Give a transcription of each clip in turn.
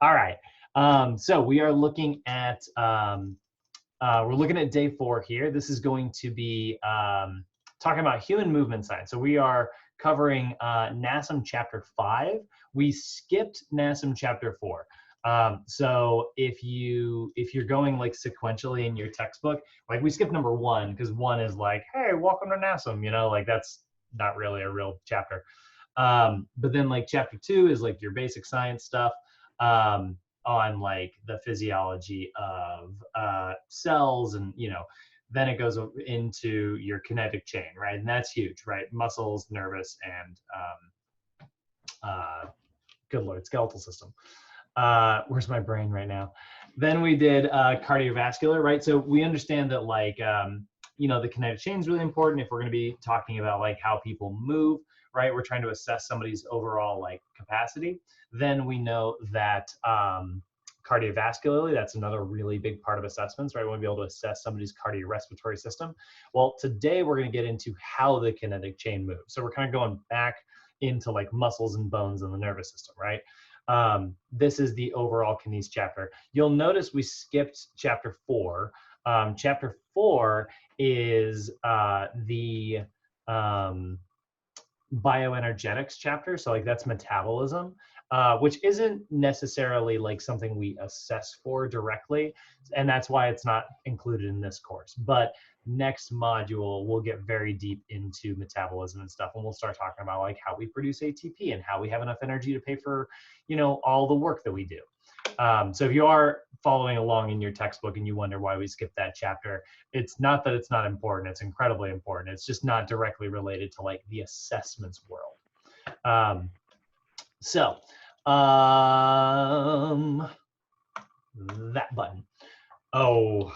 All right. So we are looking at we're looking at day 4 here. This is going to be talking about human movement science. So we are covering NASM chapter 5. We skipped NASM chapter 4. So if you're going like sequentially in your textbook, like we skipped number 1 because 1 is like, hey, welcome to NASM, you know, like that's not really a real chapter. But then like chapter 2 is like your basic science stuff on like the physiology of cells, and you know, then it goes into your kinetic chain, right? And that's huge, right? Muscles, nervous, and good Lord, skeletal system. Where's my brain right now? Then we did cardiovascular, right? So we understand that like, you know, the kinetic chain is really important if we're going to be talking about like how people move, right? We're trying to assess somebody's overall like capacity. Then we know that cardiovascularly, that's another really big part of assessments, right? We want to be able to assess somebody's cardiorespiratory system. Well, today we're going to get into how the kinetic chain moves. So we're kind of going back into like muscles and bones and the nervous system, right? This is the overall kinese chapter. You'll notice we skipped chapter 4. Chapter 4 is the bioenergetics chapter. So like that's metabolism, which isn't necessarily like something we assess for directly. And that's why it's not included in this course. But next module, we'll get very deep into metabolism and stuff. And we'll start talking about like how we produce ATP and how we have enough energy to pay for, you know, all the work that we do. So if you are following along in your textbook and you wonder why we skipped that chapter, it's not that it's not important. It's incredibly important. It's just not directly related to like the assessments world. That button. Oh,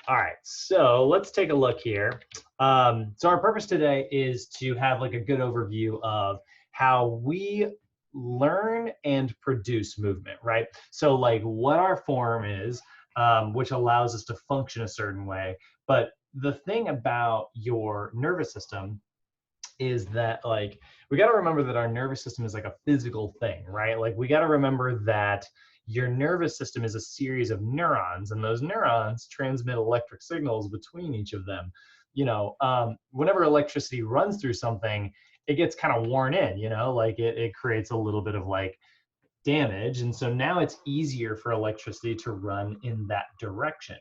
all right. So let's take a look here. So our purpose today is to have like a good overview of how we learn and produce movement, right? So like what our form is, which allows us to function a certain way. But the thing about your nervous system is that like, we got to remember that our nervous system is like a physical thing, right? Like we got to remember that your nervous system is a series of neurons, and those neurons transmit electric signals between each of them. You know, whenever electricity runs through something, it gets kind of worn in, you know, like it creates a little bit of like damage. And so now it's easier for electricity to run in that direction.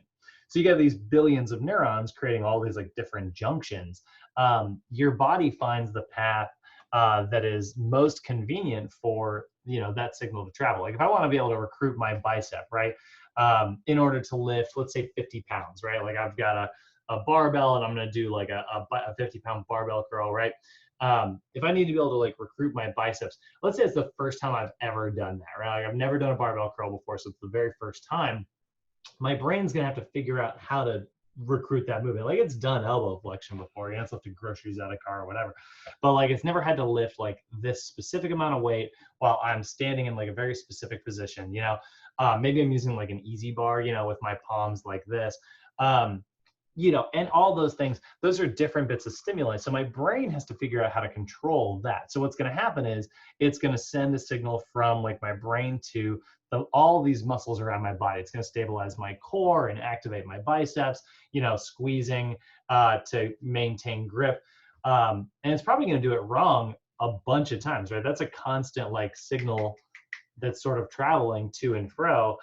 So you got these billions of neurons creating all these like different junctions. Your body finds the path that is most convenient for, you know, that signal to travel. Like if I want to be able to recruit my bicep, right, in order to lift, let's say 50 pounds, right? Like I've got a barbell and I'm going to do like a 50-pound barbell curl, right? If I need to be able to like recruit my biceps, let's say it's the first time I've ever done that, right? Like I've never done a barbell curl before, so it's the very first time. My brain's gonna have to figure out how to recruit that movement. Like it's done elbow flexion before, you know, it's lifted groceries out of a car or whatever. But like it's never had to lift like this specific amount of weight while I'm standing in like a very specific position, you know. Maybe I'm using like an easy bar, you know, with my palms like this. You know, and all those things, those are different bits of stimuli. So my brain has to figure out how to control that. So what's going to happen is it's going to send a signal from like my brain to all these muscles around my body. It's going to stabilize my core and activate my biceps, you know, squeezing to maintain grip. And it's probably going to do it wrong a bunch of times, right? That's a constant like signal that's sort of traveling to and fro.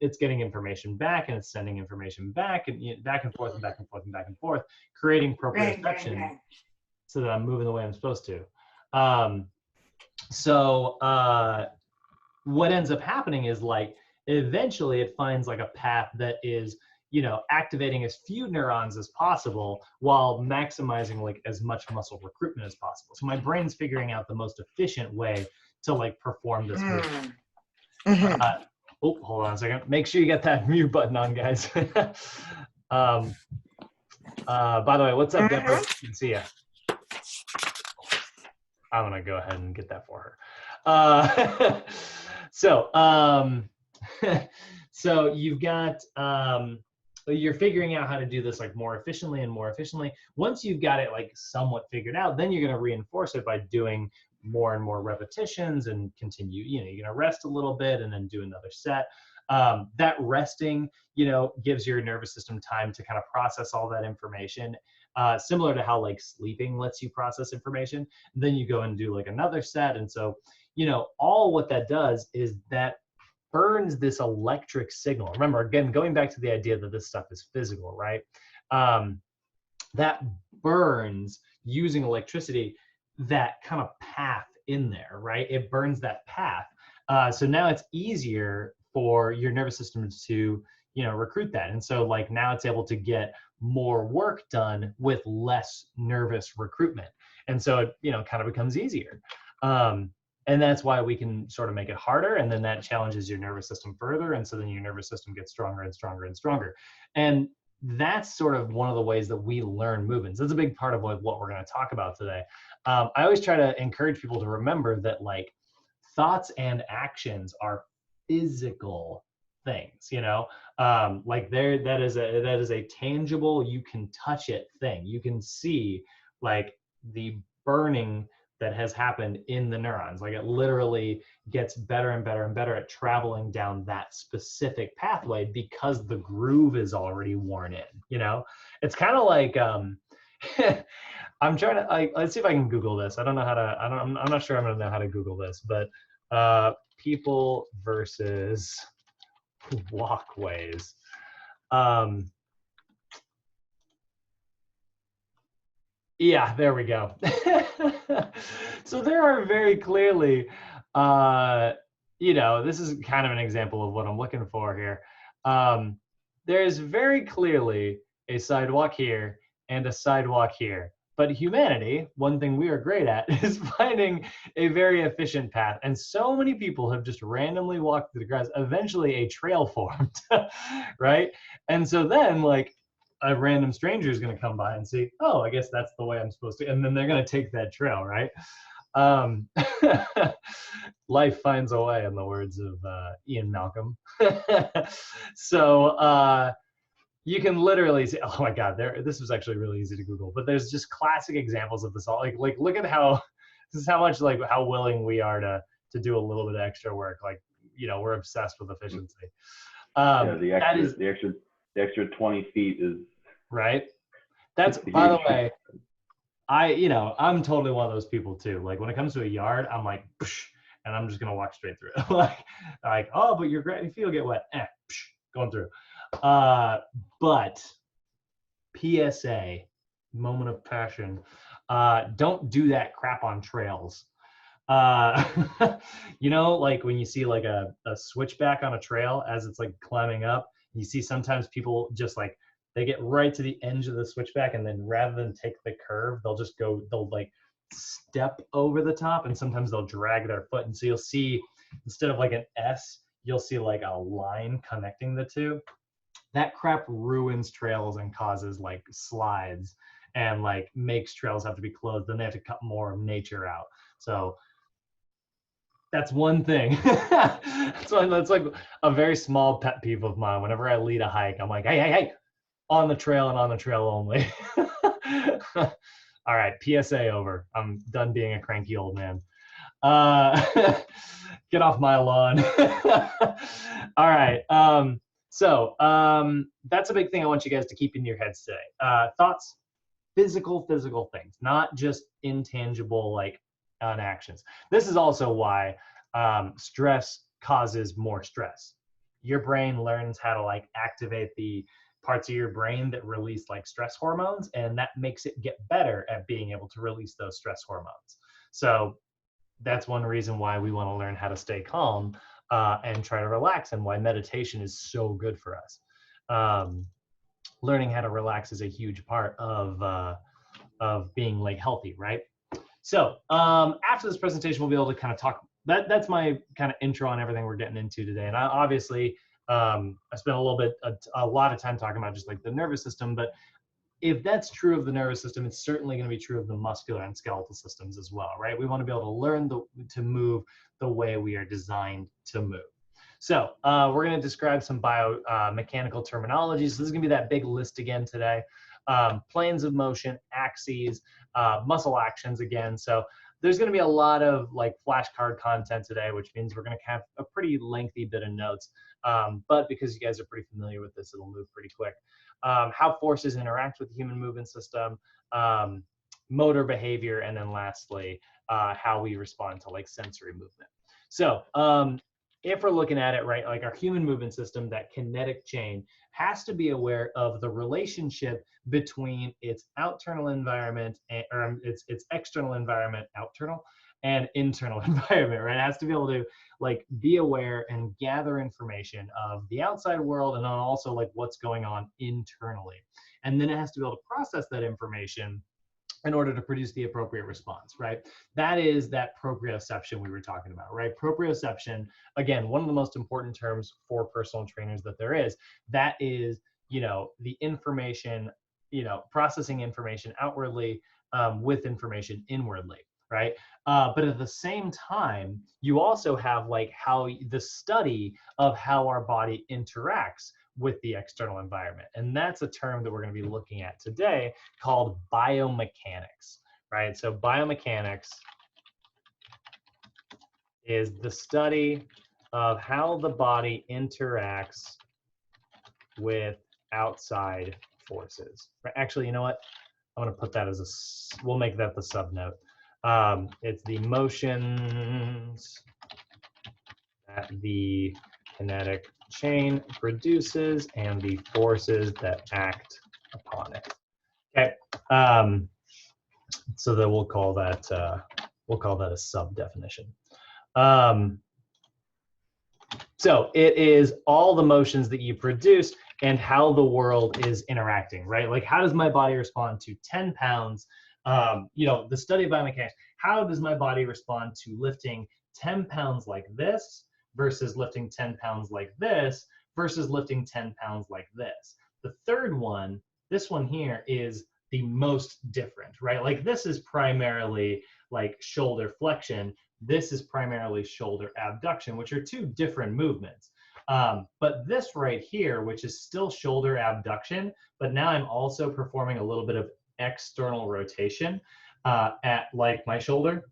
It's getting information back and it's sending information back and back and forth and back and forth and back and forth, creating proprioception so that I'm moving the way I'm supposed to. What ends up happening is like eventually it finds like a path that is, you know, activating as few neurons as possible while maximizing like as much muscle recruitment as possible. So my brain's figuring out the most efficient way to like perform this movement. Oh, hold on a second. Make sure you get that mute button on, guys. By the way, what's up, Deborah? Good to see ya. I'm gonna go ahead and get that for her. So you've got, you're figuring out how to do this like more efficiently and more efficiently. Once you've got it like somewhat figured out, then you're gonna reinforce it by doing more and more repetitions and continue, you're going to rest a little bit and then do another set. That resting, gives your nervous system time to kind of process all that information, similar to how like sleeping lets you process information. Then you go and do like another set. And so, all what that does is that burns this electric signal. Remember, again, going back to the idea that this stuff is physical, right? That burns using electricity, that kind of path in there, right? It burns that path. So now it's easier for your nervous system to, recruit that. And so like now it's able to get more work done with less nervous recruitment. And so it, kind of becomes easier. And that's why we can sort of make it harder. And then that challenges your nervous system further. And so then your nervous system gets stronger and stronger and stronger. And that's sort of one of the ways that we learn movements. That's a big part of what we're going to talk about today. I always try to encourage people to remember that like thoughts and actions are physical things, like that is a tangible, you can touch it thing. You can see like the burning that has happened in the neurons. Like it literally gets better and better and better at traveling down that specific pathway because the groove is already worn in, It's kind of like, I'm trying to, let's see if I can Google this. I don't know how to, I'm not sure I'm gonna know how to Google this, but people versus walkways. Yeah, there we go. So there are very clearly, this is kind of an example of what I'm looking for here. There's very clearly a sidewalk here and a sidewalk here. But humanity, one thing we are great at is finding a very efficient path. And so many people have just randomly walked through the grass. Eventually a trail formed, right? And so then like, a random stranger is going to come by and see, oh, I guess that's the way I'm supposed to, and then they're going to take that trail, right? Life finds a way, in the words of Ian Malcolm. So you can literally see, oh my God, this was actually really easy to Google, but there's just classic examples of this all. Like look at how, this is how much, like how willing we are to do a little bit of extra work. Like, we're obsessed with efficiency. The extra 20 feet is right. That's, by the way, I'm totally one of those people too. Like when it comes to a yard, I'm like, psh, and I'm just gonna walk straight through it. like, oh, but your feet will get wet. Psh, going through. But PSA, moment of passion. Don't do that crap on trails. Like when you see like a switchback on a trail as it's like climbing up, you see sometimes people just like, they get right to the edge of the switchback and then rather than take the curve, they'll like step over the top, and sometimes they'll drag their foot. And so you'll see, instead of like an S, you'll see like a line connecting the two. That crap ruins trails and causes like slides and like makes trails have to be closed. Then they have to cut more of nature out. So that's one thing. So that's like a very small pet peeve of mine. Whenever I lead a hike, I'm like, hey, on the trail and on the trail only. All right, PSA over. I'm done being a cranky old man. Get off my lawn. All right. So that's a big thing I want you guys to keep in your heads today. Thoughts, physical things, not just intangible like actions. This is also why stress causes more stress. Your brain learns how to like activate the parts of your brain that release like stress hormones, and that makes it get better at being able to release those stress hormones. So that's one reason why we want to learn how to stay calm and try to relax, and why meditation is so good for us. Learning how to relax is a huge part of being like healthy, right? So after this presentation, we'll be able to kind of talk. That's my kind of intro on everything we're getting into today. And obviously, I spent a lot of time talking about just like the nervous system, but if that's true of the nervous system, it's certainly going to be true of the muscular and skeletal systems as well, right? We want to be able to learn to move the way we are designed to move. So we're going to describe some biomechanical terminology. So this is going to be that big list again today. Planes of motion, axes, muscle actions again. So there's going to be a lot of like flashcard content today, which means we're going to have a pretty lengthy bit of notes. But because you guys are pretty familiar with this, it'll move pretty quick. How forces interact with the human movement system, motor behavior, and then lastly, how we respond to like sensory movement. So if we're looking at it, right, like our human movement system, that kinetic chain has to be aware of the relationship between its external environment, or its external environment, and internal environment, right? It has to be able to like be aware and gather information of the outside world and then also like what's going on internally. And then it has to be able to process that information in order to produce the appropriate response, right? That is that proprioception we were talking about, right? Proprioception, again, one of the most important terms for personal trainers that there is, that is, you know, the information, you know, processing information outwardly with information inwardly, right? But at the same time, you also have like how the study of how our body interacts with the external environment. And that's a term that we're going to be looking at today called biomechanics, right? So biomechanics is the study of how the body interacts with outside forces. Actually, you know what? I'm going to put that as we'll make that the subnote. It's the motions that the kinetic chain produces and the forces that act upon it. Okay, so then we'll call that a sub definition. So it is all the motions that you produce and how the world is interacting, right? Like how does my body respond to 10 pounds? You know, the study of biomechanics, how does my body respond to lifting 10 pounds like this versus lifting 10 pounds like this versus lifting 10 pounds like this? The third one, this one here, is the most different, right? Like this is primarily like shoulder flexion. This is primarily shoulder abduction, which are two different movements. But this right here, which is still shoulder abduction, but now I'm also performing a little bit of external rotation at like my shoulder,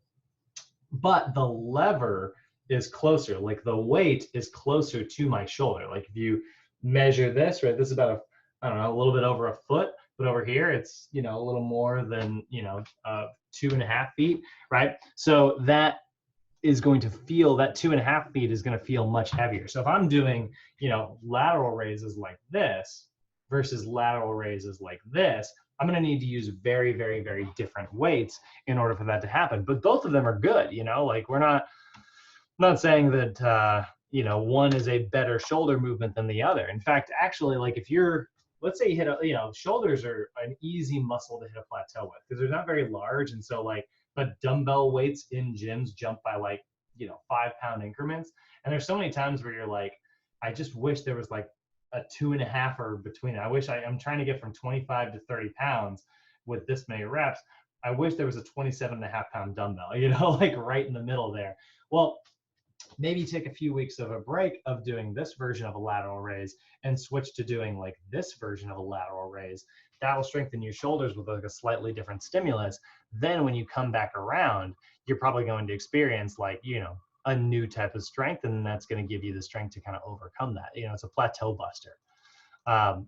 but the lever is closer, like the weight is closer to my shoulder. Like if you measure this, right, this is about I don't know, a little bit over a foot, but over here it's, you know, a little more than, you know, 2.5 feet, right? So that is going to feel, that 2.5 feet is going to feel much heavier. So if I'm doing, you know, lateral raises like this versus lateral raises like this, I'm going to need to use very, very, very different weights in order for that to happen. But both of them are good, you know, like I'm not saying that, you know, one is a better shoulder movement than the other. In fact, actually, like if you're, let's say you hit a, you know, shoulders are an easy muscle to hit a plateau with because they're not very large. And so like, but dumbbell weights in gyms jump by like, you know, 5-pound increments. And there's so many times where you're like, I just wish there was like a 2.5 or between. I wish I'm trying to get from 25 to 30 pounds with this many reps. I wish there was a 27.5-pound dumbbell, you know, like right in the middle there. Well, maybe take a few weeks of a break of doing this version of a lateral raise and switch to doing like this version of a lateral raise. That will strengthen your shoulders with like a slightly different stimulus. Then when you come back around, you're probably going to experience like, you know, a new type of strength, and that's going to give you the strength to kind of overcome that. You know, it's a plateau buster,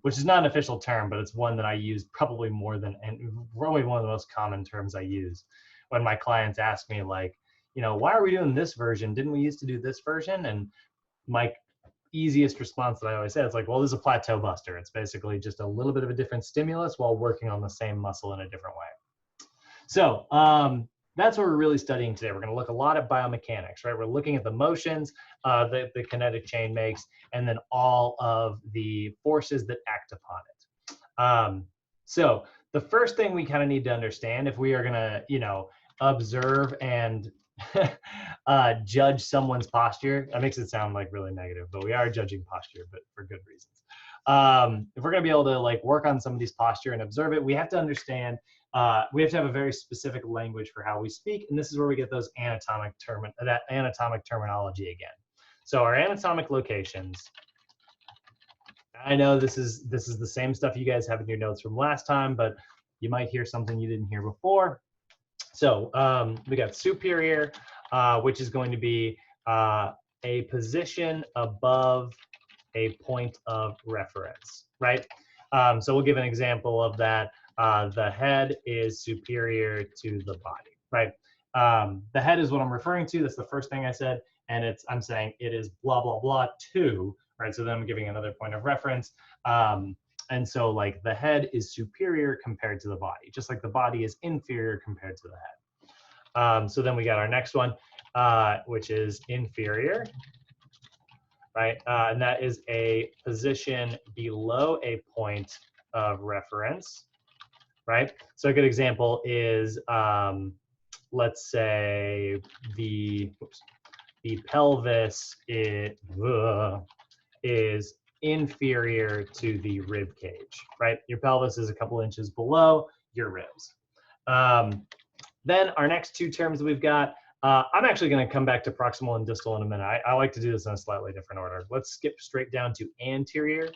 which is not an official term, but it's one that I use probably more than, and probably one of the most common terms I use when my clients ask me like, you know, why are we doing this version? Didn't we used to do this version? And my easiest response that I always say is like, well, this is a plateau buster. It's basically just a little bit of a different stimulus while working on the same muscle in a different way. So that's what we're really studying today. We're going to look a lot at biomechanics, right? We're looking at the motions that the kinetic chain makes, and then all of the forces that act upon it. So the first thing we kind of need to understand if we are going to, you know, observe and judge someone's posture. That makes it sound like really negative, but we are judging posture, but for good reasons. If we're going to be able to like work on somebody's posture and observe it, we have to understand, we have to have a very specific language for how we speak. And this is where we get those anatomic terminology again. So our anatomic locations, I know this is the same stuff you guys have in your notes from last time, but you might hear something you didn't hear before. So we got superior, which is going to be a position above a point of reference, right? So we'll give an example of that. The head is superior to the body, right? The head is what I'm referring to. That's the first thing I said. And I'm saying it is blah, blah, blah to, right? So then I'm giving another point of reference. And so like the head is superior compared to the body, just like the body is inferior compared to the head. So then we got our next one, which is inferior, right? And that is a position below a point of reference, right? So a good example is, let's say the pelvis is inferior to the rib cage, right? Your pelvis is a couple inches below your ribs. Then our next two terms we've got, I'm actually going to come back to proximal and distal in a minute. I like to do this in a slightly different order. Let's skip straight down to anterior.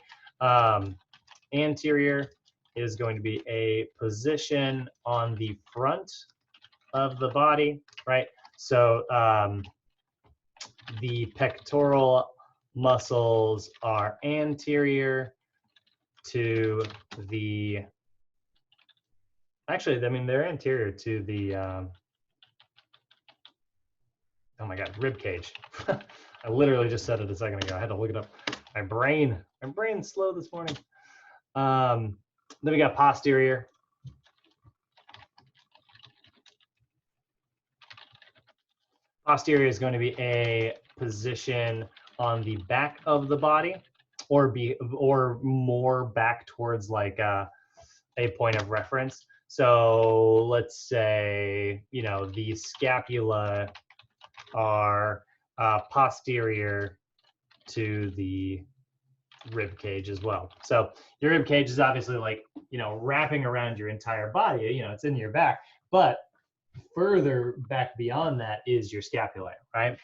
Anterior is going to be a position on the front of the body, right? So the pectoral muscles are anterior to the, actually, I mean, they're anterior to the, oh my God, rib cage. I literally just said it a second ago. I had to look it up. My brain's slow this morning. Then we got posterior. Posterior is going to be a position on the back of the body, or more back towards like a point of reference. So let's say, you know, the scapula are posterior to the rib cage as well. So your rib cage is obviously like, you know, wrapping around your entire body, you know, it's in your back, but further back beyond that is your scapula, right?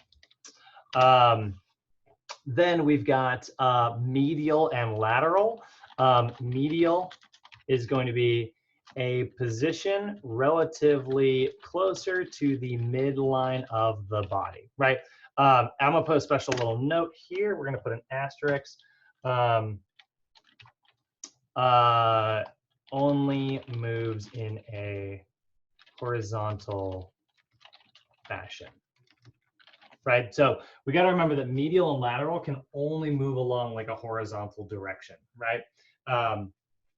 Then we've got medial and lateral. Medial is going to be a position relatively closer to the midline of the body, right? I'm gonna put a special little note here. We're gonna put an asterisk. Only moves in a horizontal fashion, right? So we got to remember that medial and lateral can only move along like a horizontal direction, right?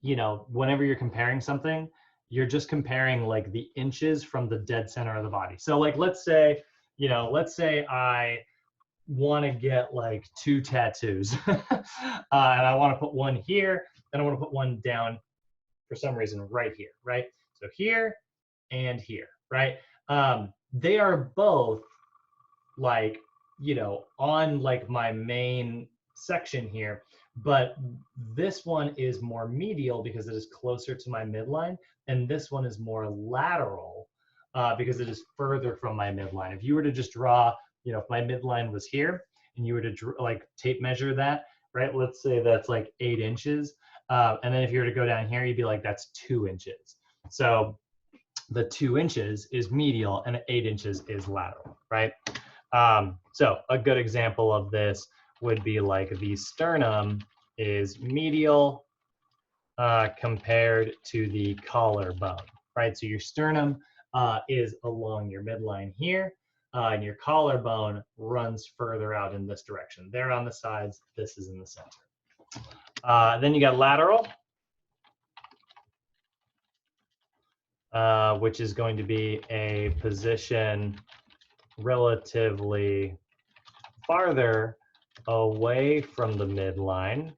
You know, whenever you're comparing something, you're just comparing like the inches from the dead center of the body. So like, let's say, you know, let's say I want to get like 2 tattoos and I want to put one here and I want to put one down for some reason right here, right? So here and here, right? They are both like, you know, on like my main section here, but this one is more medial because it is closer to my midline, and this one is more lateral because it is further from my midline. If you were to just draw, you know, if my midline was here and you were to like tape measure that, right? Let's say that's like 8 inches. And then if you were to go down here, you'd be like, that's 2 inches. So the 2 inches is medial and 8 inches is lateral, right? So a good example of this would be like the sternum is medial compared to the collarbone, right? So your sternum is along your midline here, and your collarbone runs further out in this direction. They're on the sides, this is in the center. Then you got lateral, which is going to be a position relatively farther away from the midline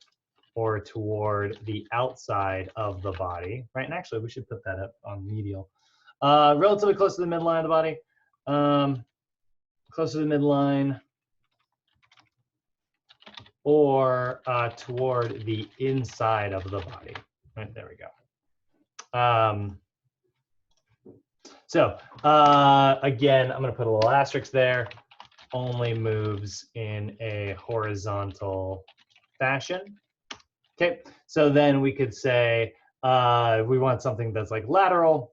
or toward the outside of the body, right? And actually, we should put that up on medial. Relatively close to the midline of the body, close to the midline, or toward the inside of the body. Right, there we go. So again, I'm going to put a little asterisk there. Only moves in a horizontal fashion. Okay, so then we could say we want something that's like lateral.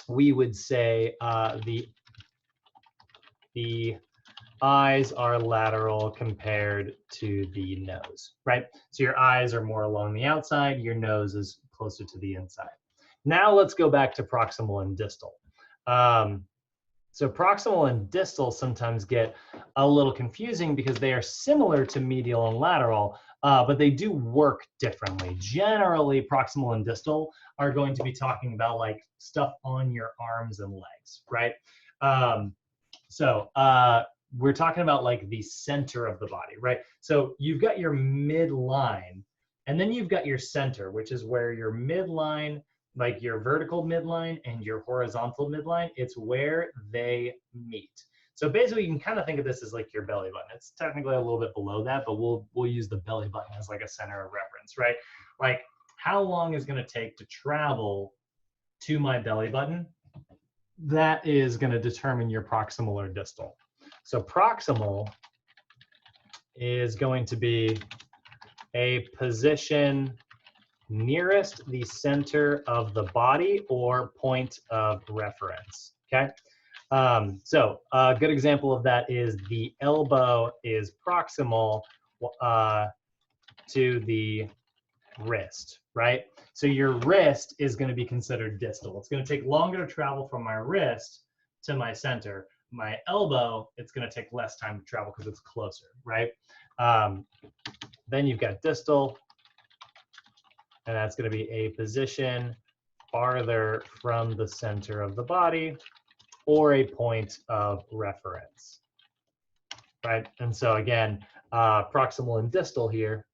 we would say the eyes are lateral compared to the nose, right? So your eyes are more along the outside, your nose is closer to the inside. Now let's go back to proximal and distal. So proximal and distal sometimes get a little confusing because they are similar to medial and lateral, but they do work differently. Generally, proximal and distal are going to be talking about like stuff on your arms and legs, right? We're talking about like the center of the body, right? So you've got your midline, and then you've got your center, which is where your midline, like your vertical midline and your horizontal midline, it's where they meet. So basically, you can kind of think of this as like your belly button. It's technically a little bit below that, but we'll use the belly button as like a center of reference, right? Like how long is going to take to travel to my belly button? That is going to determine your proximal or distal. So proximal is going to be a position nearest the center of the body or point of reference, okay? So a good example of that is the elbow is proximal to the wrist, right? So your wrist is going to be considered distal. It's going to take longer to travel from my wrist to my center. My elbow, it's going to take less time to travel because it's closer, right? Then you've got distal, and that's going to be a position farther from the center of the body or a point of reference, right? And so again, proximal and distal here,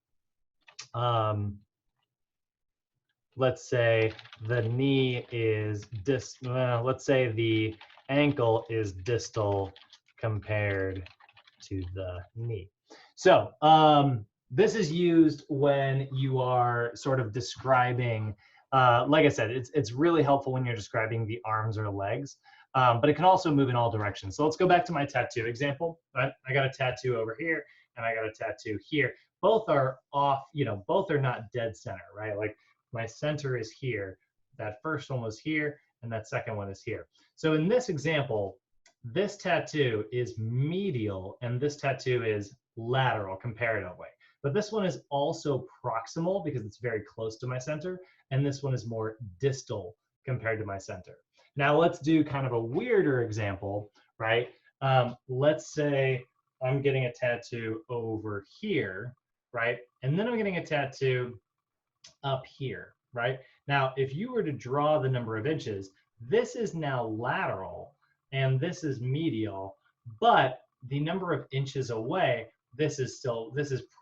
let's say the knee is let's say the ankle is distal compared to the knee. So this is used when you are sort of describing, like I said, it's really helpful when you're describing the arms or legs, but it can also move in all directions. So let's go back to my tattoo example, right? I got a tattoo over here and I got a tattoo here. Both are off, both are not dead center, right? Like my center is here, that first one was here, and that second one is here. So in this example, this tattoo is medial and this tattoo is lateral comparatively. But this one is also proximal because it's very close to my center, and this one is more distal compared to my center. Now let's do kind of a weirder example, right? Let's say I'm getting a tattoo over here, right? And then I'm getting a tattoo up here, right? Now, if you were to draw the number of inches, this is now lateral and this is medial, but the number of inches away, this is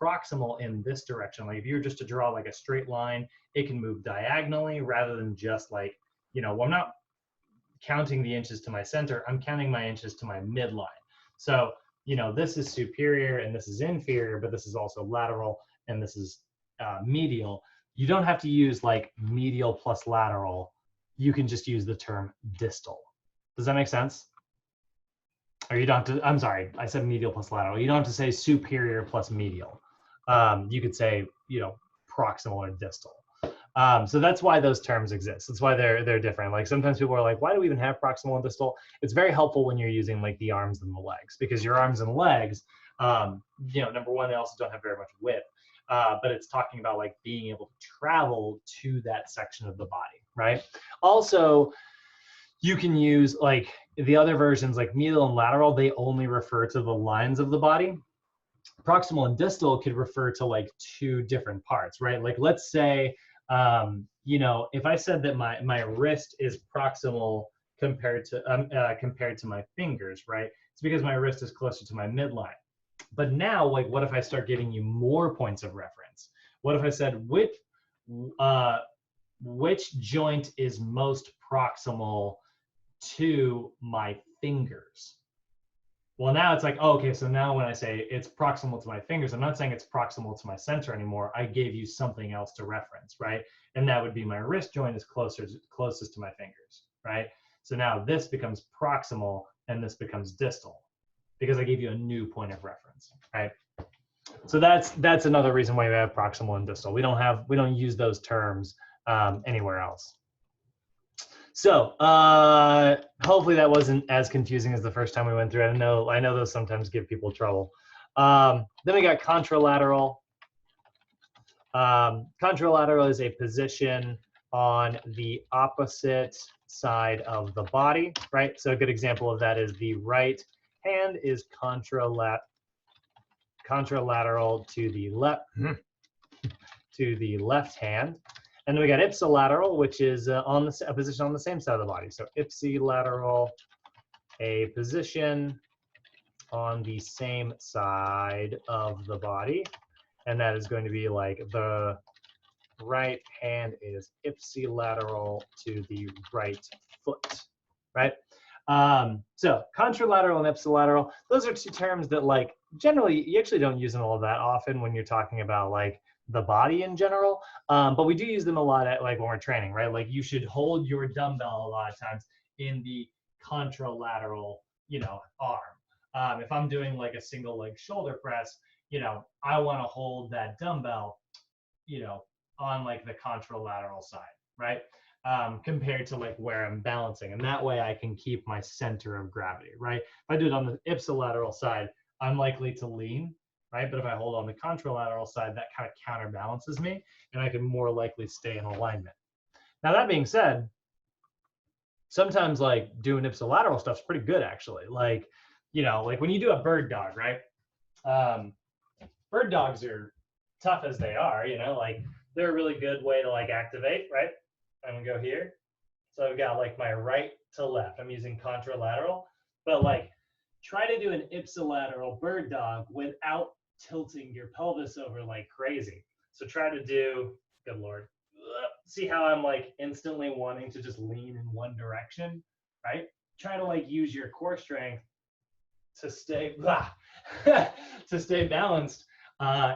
proximal in this direction. Like if you were just to draw like a straight line, it can move diagonally rather than just like, well, I'm not counting the inches to my center, I'm counting my inches to my midline. So, this is superior and this is inferior, but this is also lateral and this is medial. You don't have to use like medial plus lateral. You can just use the term distal. Does that make sense? Or you don't have to, I'm sorry, I said medial plus lateral. You don't have to say superior plus medial. You could say, proximal or distal. So that's why those terms exist. That's why they're different. Like sometimes people are like, why do we even have proximal and distal? It's very helpful when you're using like the arms and the legs, because your arms and legs, number one, they also don't have very much width. But it's talking about like being able to travel to that section of the body, right? Also, you can use like the other versions like medial and lateral, they only refer to the lines of the body. Proximal and distal could refer to like two different parts, right? Like let's say, if I said that my wrist is proximal compared to my fingers, right? It's because my wrist is closer to my midline. But now, like, what if I start giving you more points of reference? What if I said which joint is most proximal to my fingers? Well, now it's like, oh, okay, so now when I say it's proximal to my fingers, I'm not saying it's proximal to my center anymore. I gave you something else to reference, right? And that would be my wrist joint is closest to my fingers, right? So now this becomes proximal and this becomes distal because I gave you a new point of reference, right? So that's another reason why we have proximal and distal. We don't use those terms anywhere else. So hopefully that wasn't as confusing as the first time we went through it. I know those sometimes give people trouble. Then we got contralateral. Contralateral is a position on the opposite side of the body, right? So a good example of that is the right hand is contralateral to the left hand. And then we got ipsilateral, which is a position on the same side of the body. So ipsilateral, a position on the same side of the body. And that is going to be like the right hand is ipsilateral to the right foot, right? So contralateral and ipsilateral, those are two terms that like generally you actually don't use them all that often when you're talking about like the body in general, but we do use them a lot at like when we're training, right? Like you should hold your dumbbell a lot of times in the contralateral, arm. If I'm doing like a single leg shoulder press, I want to hold that dumbbell, on like the contralateral side, right? Compared to like where I'm balancing. And that way I can keep my center of gravity, right? If I do it on the ipsilateral side, I'm likely to lean, right? But if I hold on the contralateral side, that kind of counterbalances me and I can more likely stay in alignment. Now that being said, sometimes like doing ipsilateral stuff is pretty good actually. Like, like when you do a bird dog, right? Bird dogs are tough as they are, like they're a really good way to like activate, right? I'm gonna go here. So I've got like my right to left. I'm using contralateral, but like try to do an ipsilateral bird dog without tilting your pelvis over like crazy. So try to do, good Lord, see how I'm like instantly wanting to just lean in one direction, right? Try to like use your core strength to stay, to stay balanced.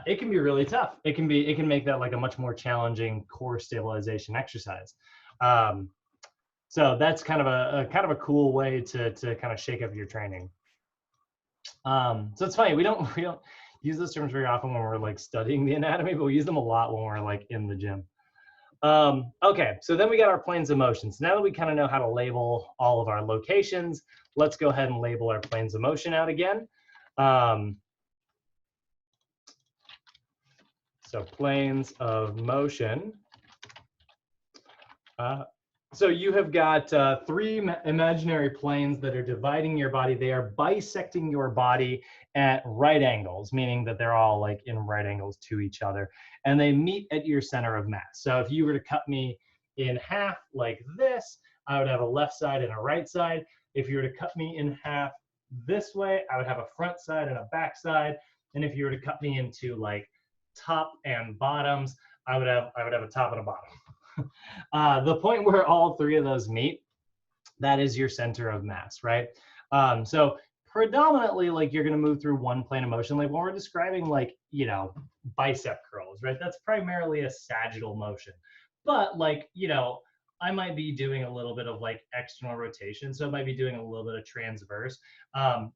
It can be really tough. It can make that like a much more challenging core stabilization exercise. So that's kind of a cool way to kind of shake up your training. So it's funny, we don't use those terms very often when we're like studying the anatomy, but we use them a lot when we're like in the gym. Okay, so then we got our planes of motion. So now that we kind of know how to label all of our locations, let's go ahead and label our planes of motion out again. So planes of motion. So you have got three imaginary planes that are dividing your body. They are bisecting your body at right angles, meaning that they're all like in right angles to each other. And they meet at your center of mass. So if you were to cut me in half like this, I would have a left side and a right side. If you were to cut me in half this way, I would have a front side and a back side. And if you were to cut me into like top and bottoms, I would have a top and a bottom. The point where all three of those meet, that is your center of mass, right? So predominantly, like you're going to move through one plane of motion. Like when we're describing like, bicep curls, right? That's primarily a sagittal motion. But like, I might be doing a little bit of like external rotation. So I might be doing a little bit of transverse. I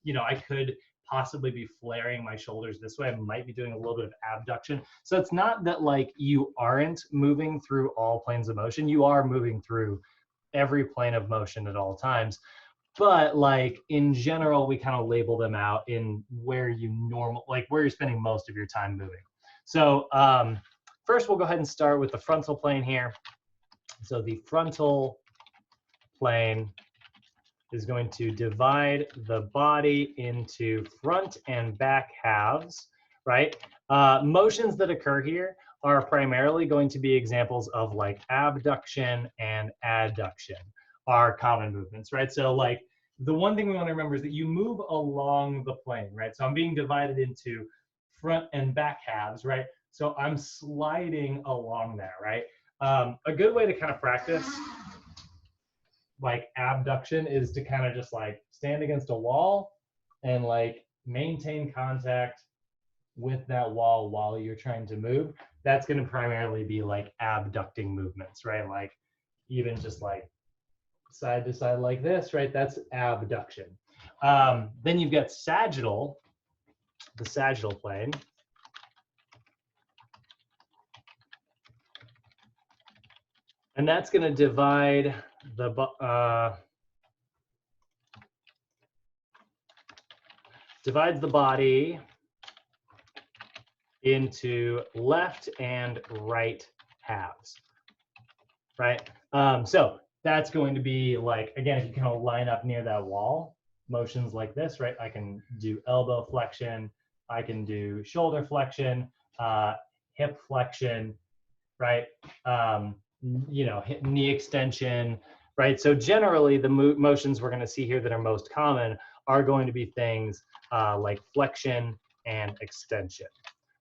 could possibly be flaring my shoulders this way. I might be doing a little bit of abduction. So it's not that like you aren't moving through all planes of motion. You are moving through every plane of motion at all times. But like in general, we kind of label them out in where where you're spending most of your time moving. So first we'll go ahead and start with the frontal plane here. So the frontal plane is going to divide the body into front and back halves, right? Motions that occur here are primarily going to be examples of like abduction and adduction are common movements, right? So like the one thing we want to remember is that you move along the plane, right? So I'm being divided into front and back halves, right? So I'm sliding along there, right? A good way to kind of practice like abduction is to kind of just like stand against a wall and like maintain contact with that wall while you're trying to move. That's going to primarily be like abducting movements, right? Like even just like side to side like this, right? That's abduction. Then you've got sagittal, the sagittal plane. And that's going to divide divides the body into left and right halves, right? So that's going to be like, again, if you kind of line up near that wall, motions like this, right? I can do elbow flexion, I can do shoulder flexion, hip flexion, right? You know, knee extension, right? So generally the motions we're going to see here that are most common are going to be things like flexion and extension,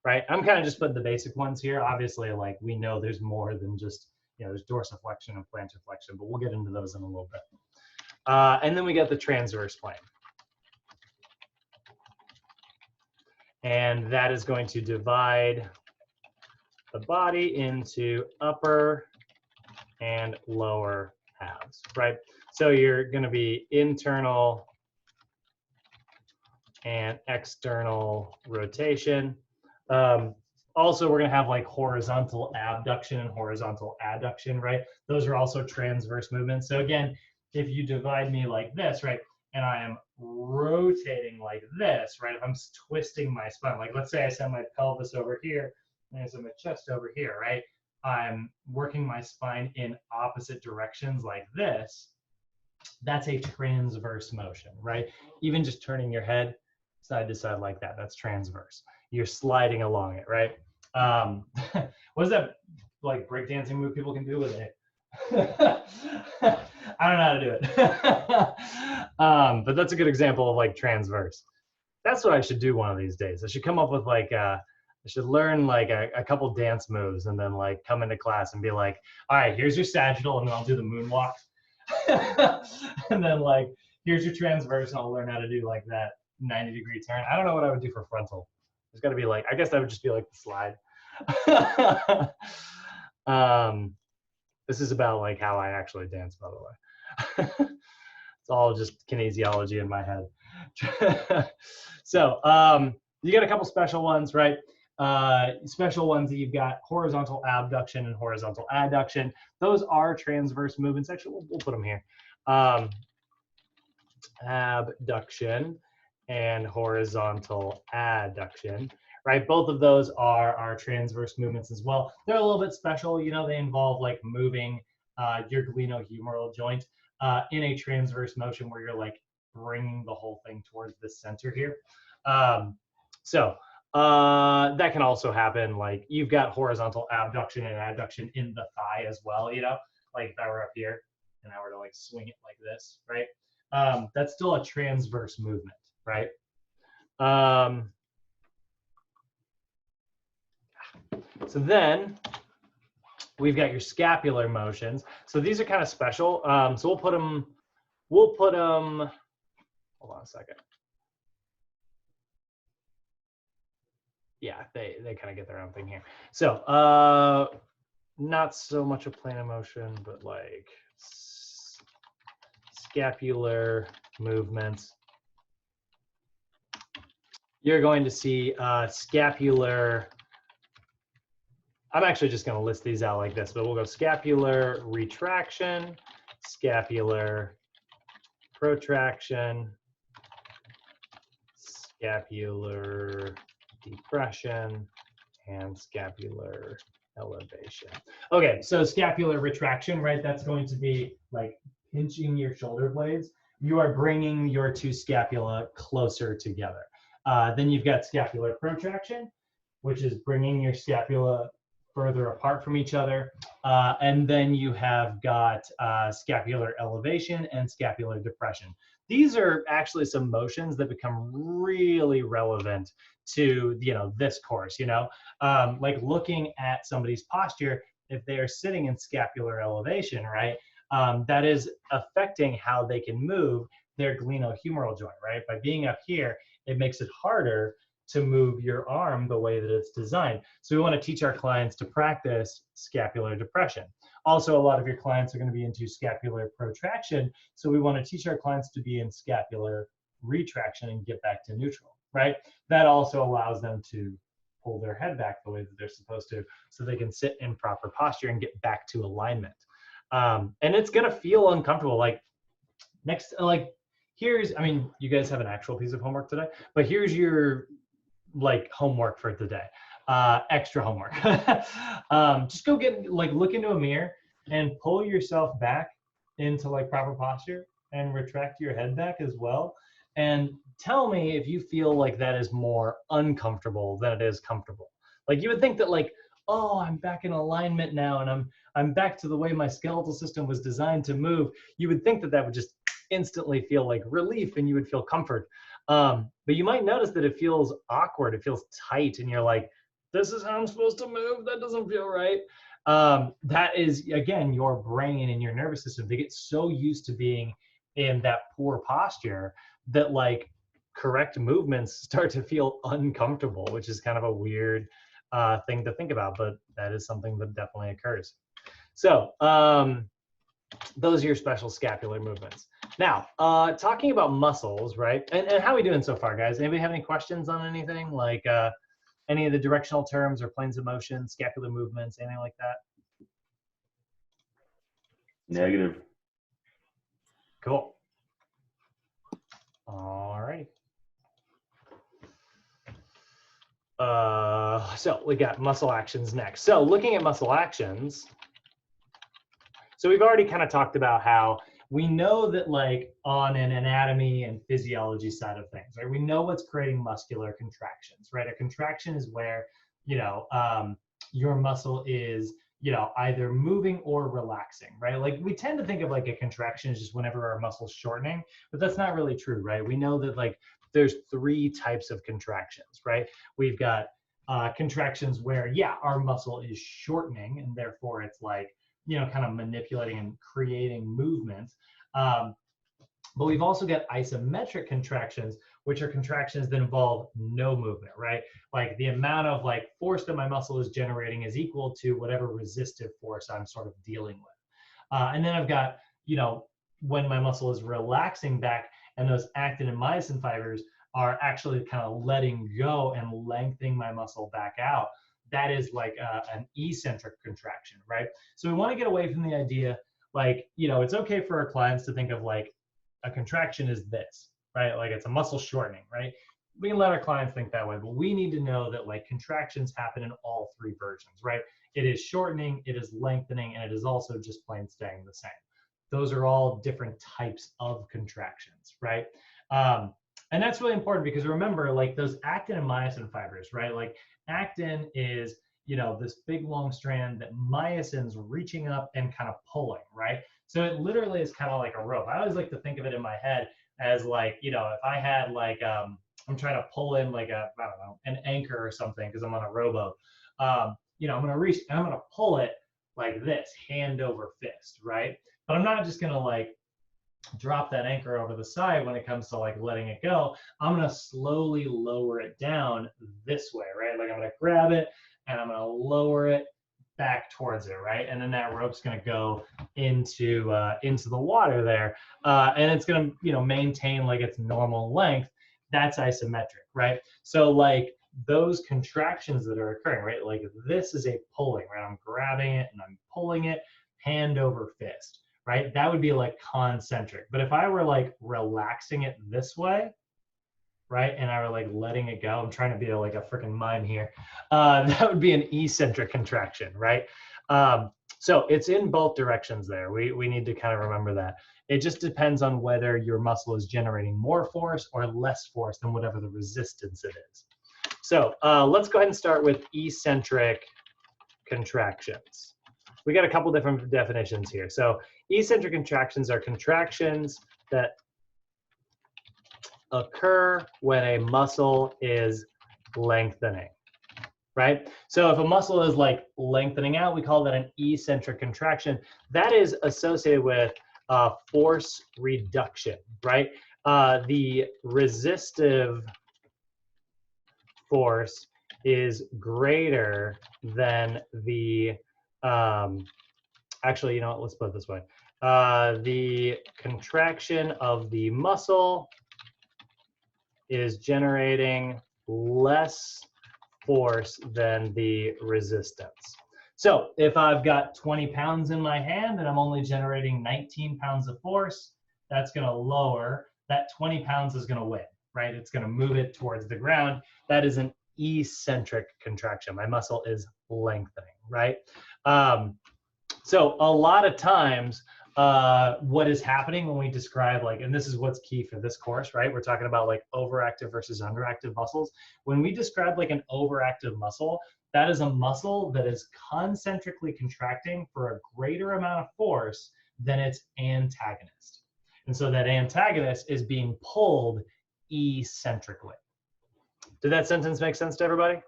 right? I'm kind of just putting the basic ones here. Obviously, like we know there's more than just, you know, there's dorsiflexion and plantar flexion, but we'll get into those in a little bit. And then we got the transverse plane. And that is going to divide the body into upper and lower halves, right? So you're going to be internal and external rotation. Also, we're going to have like horizontal abduction and horizontal adduction, right? Those are also transverse movements. So again, if you divide me like this, right, and I am rotating like this, right, if I'm twisting my spine, like let's say I send my pelvis over here and I send my chest over here, right, I'm working my spine in opposite directions like this, that's a transverse motion, right? Even just turning your head side to side like that, that's transverse. You're sliding along it, right? What is that like breakdancing move people can do with it? I don't know how to do it. But that's a good example of like transverse. That's what I should do one of these days. I should come up with like, I should learn like a couple dance moves and then like come into class and be like, all right, here's your sagittal and then I'll do the moonwalk. And then like, here's your transverse and I'll learn how to do like that 90-degree turn. I don't know what I would do for frontal. There's got to be like, I guess that would just be like the slide. This is about like how I actually dance, by the way. It's all just kinesiology in my head. So you got a couple special ones, right? Special ones that you've got horizontal abduction and horizontal adduction. Those are transverse movements. Actually, we'll put them here. Abduction and horizontal adduction, right? Both of those are transverse movements as well. They're a little bit special, you know, they involve like moving your glenohumeral joint in a transverse motion where you're like bringing the whole thing towards the center here. That can also happen, like you've got horizontal abduction and adduction in the thigh as well, you know, like if I were up here and I were to like swing it like this, right? That's still a transverse movement, right? So then we've got your scapular motions. So these are kind of special. So we'll put them, hold on a second. Yeah, they kind of get their own thing here. So not so much a plantar motion, but like scapular movements. You're going to see scapular, I'm actually just going to list these out like this, but we'll go scapular retraction, scapular protraction, scapular depression, and scapular elevation. Okay, so scapular retraction, right? That's going to be like pinching your shoulder blades. You are bringing your two scapula closer together. Then you've got scapular protraction, which is bringing your scapula further apart from each other. And then you have got scapular elevation and scapular depression. These are actually some motions that become really relevant to, you know, this course, you know, like looking at somebody's posture, if they are sitting in scapular elevation, right, that is affecting how they can move their glenohumeral joint, right? By being up here, it makes it harder to move your arm the way that it's designed. So we want to teach our clients to practice scapular depression. Also, a lot of your clients are going to be into scapular protraction. So we want to teach our clients to be in scapular retraction and get back to neutral, right? That also allows them to pull their head back the way that they're supposed to, so they can sit in proper posture and get back to alignment. And it's gonna feel uncomfortable. Like here's, I mean, you guys have an actual piece of homework today, but here's your like homework for today. Extra homework. Just go look into a mirror and pull yourself back into like proper posture and retract your head back as well. And tell me if you feel like that is more uncomfortable than it is comfortable. Like you would think that like, oh, I'm back in alignment now and I'm back to the way my skeletal system was designed to move. You would think that that would just instantly feel like relief and you would feel comfort. But you might notice that it feels awkward, it feels tight, and you're like, this is how I'm supposed to move? That doesn't feel right. That is, again, your brain and your nervous system. They get so used to being in that poor posture that like correct movements start to feel uncomfortable, which is kind of a weird thing to think about, but that is something that definitely occurs. So those are your special scapular movements. Now, talking about muscles, right? And how are we doing so far, guys? Anybody have any questions on anything? Like any of the directional terms or planes of motion, scapular movements, anything like that? Negative. Cool. All right. So we got muscle actions next. So looking at muscle actions, so we've already kind of talked about how we know that like on an anatomy and physiology side of things, right? We know what's creating muscular contractions, right? A contraction is where, you know, your muscle is, you know, either moving or relaxing, right? Like we tend to think of like a contraction as just whenever our muscle's shortening, but that's not really true, right? We know that like there's 3 types of contractions, right? We've got contractions where, yeah, our muscle is shortening and therefore it's like, you know, kind of manipulating and creating movement. But we've also got isometric contractions, which are contractions that involve no movement, right? Like the amount of like force that my muscle is generating is equal to whatever resistive force I'm sort of dealing with. And then I've got, you know, when my muscle is relaxing back and those actin and myosin fibers are actually kind of letting go and lengthening my muscle back out. That is like an eccentric contraction, right? So we want to get away from the idea, like, you know, it's okay for our clients to think of like a contraction is this, right? Like it's a muscle shortening, right? We can let our clients think that way, but we need to know that like contractions happen in all 3 versions, right? It is shortening, it is lengthening, and it is also just plain staying the same. Those are all different types of contractions, right? And that's really important because remember, like those actin and myosin fibers, right? Like actin is, you know, this big long strand that myosin's reaching up and kind of pulling, right? So it literally is kind of like a rope. I always like to think of it in my head as like, you know, if I had like, I'm trying to pull in like a, I don't know, an anchor or something because I'm on a rowboat. You know, I'm going to reach and I'm going to pull it like this, hand over fist, right? But I'm not just going to like drop that anchor over the side when it comes to like letting it go. I'm going to slowly lower it down this way, right? Like I'm going to grab it and I'm going to lower it back towards it, right? And then that rope's going to go into the water there, and it's going to, you know, maintain like its normal length. That's isometric, right? So like those contractions that are occurring, right? Like this is a pulling, right? I'm grabbing it and I'm pulling it hand over fist, right? That would be like concentric. But if I were like relaxing it this way, right, and I were like letting it go, I'm trying to be like a freaking mime here, that would be an eccentric contraction, right? So it's in both directions there. We need to kind of remember that. It just depends on whether your muscle is generating more force or less force than whatever the resistance it is. So let's go ahead and start with eccentric contractions. We got a couple different definitions here. So eccentric contractions are contractions that occur when a muscle is lengthening, right? So if a muscle is like lengthening out, we call that an eccentric contraction. That is associated with force reduction, right? The resistive force is greater than the, actually, you know what, let's put it this way. The contraction of the muscle is generating less force than the resistance. So if I've got 20 pounds in my hand and I'm only generating 19 pounds of force, that's going to lower. That 20 pounds is going to win, right? It's going to move it towards the ground. That is an eccentric contraction. My muscle is lengthening, right? So a lot of times, what is happening when we describe like, and this is what's key for this course, right? We're talking about like overactive versus underactive muscles. When we describe like an overactive muscle, that is a muscle that is concentrically contracting for a greater amount of force than its antagonist. And so that antagonist is being pulled eccentrically. Did that sentence make sense to everybody?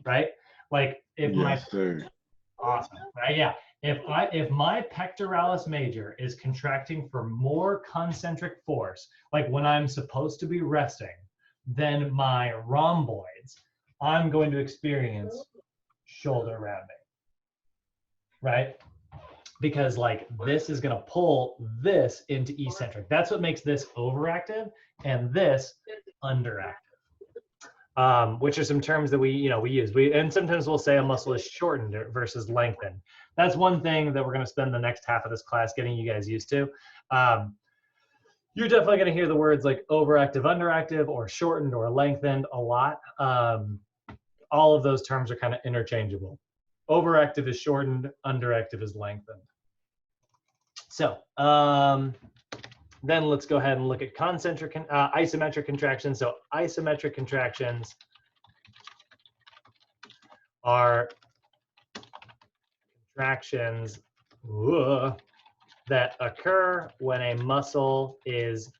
Right? Like if Yes, sir. Awesome, right? Yeah. If my pectoralis major is contracting for more concentric force, like when I'm supposed to be resting, than my rhomboids, I'm going to experience shoulder rounding, right? Because like this is going to pull this into eccentric. That's what makes this overactive and this underactive. Which are some terms that we use. And sometimes we'll say a muscle is shortened versus lengthened. That's one thing that we're going to spend the next half of this class getting you guys used to. You're definitely going to hear the words like overactive, underactive, or shortened or lengthened a lot. All of those terms are kind of interchangeable. Overactive is shortened, underactive is lengthened. So then let's go ahead and look at concentric, isometric contractions. So isometric contractions are contractions that occur when a muscle is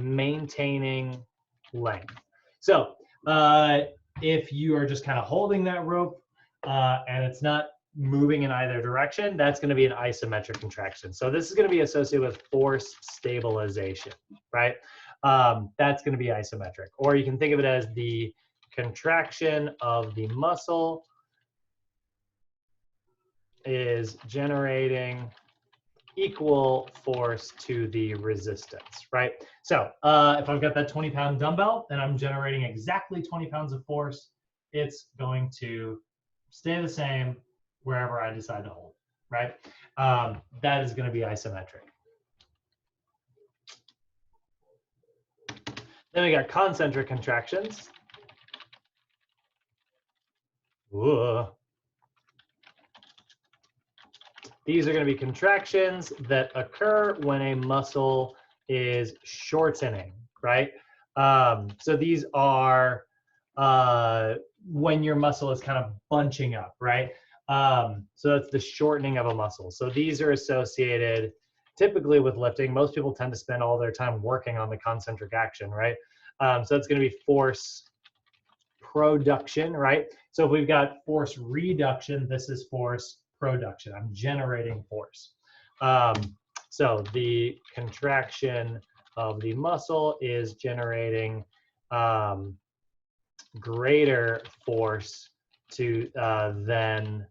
maintaining length. So if you are just kind of holding that rope and it's not moving in either direction, that's going to be an isometric contraction. So this is going to be associated with force stabilization, right? That's going to be isometric. Or you can think of it as the contraction of the muscle is generating equal force to the resistance, right? So if I've got that 20-pound dumbbell and I'm generating exactly 20 pounds of force, it's going to stay the same wherever I decide to hold, right? That is going to be isometric. Then we got concentric contractions. Whoa. These are going to be contractions that occur when a muscle is shortening, right? So these are when your muscle is kind of bunching up, right? So that's the shortening of a muscle. So these are associated typically with lifting. Most people tend to spend all their time working on the concentric action, right? So that's going to be force production, right? So if we've got force reduction, this is force production. I'm generating force. So the contraction of the muscle is generating greater force to than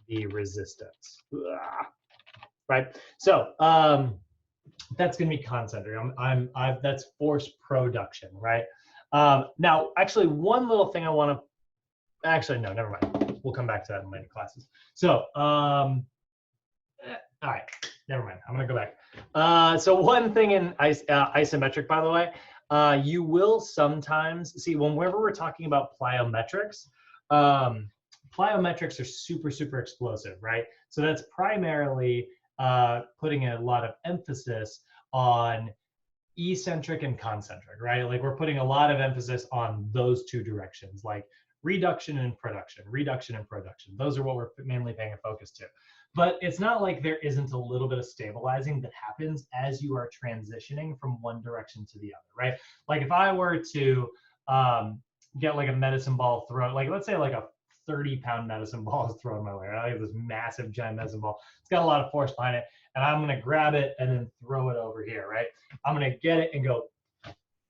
the resistance, right? So that's going to be concentric. That's force production, right? Now, actually, one little thing I want to, actually, no, never mind. We'll come back to that in later classes. So, all right, never mind. I'm going to go back. So one thing in isometric, by the way, you will sometimes see whenever we're talking about plyometrics, plyometrics are super, super explosive, right? So that's primarily putting a lot of emphasis on eccentric and concentric, right? Like we're putting a lot of emphasis on those two directions, like reduction and production, reduction and production. Those are what we're mainly paying a focus to. But it's not like there isn't a little bit of stabilizing that happens as you are transitioning from one direction to the other, right? Like if I were to get like a medicine ball thrown, like let's say like a 30-pound medicine ball is thrown my way. I have this massive giant medicine ball. It's got a lot of force behind it, and I'm gonna grab it and then throw it over here, right? I'm gonna get it and go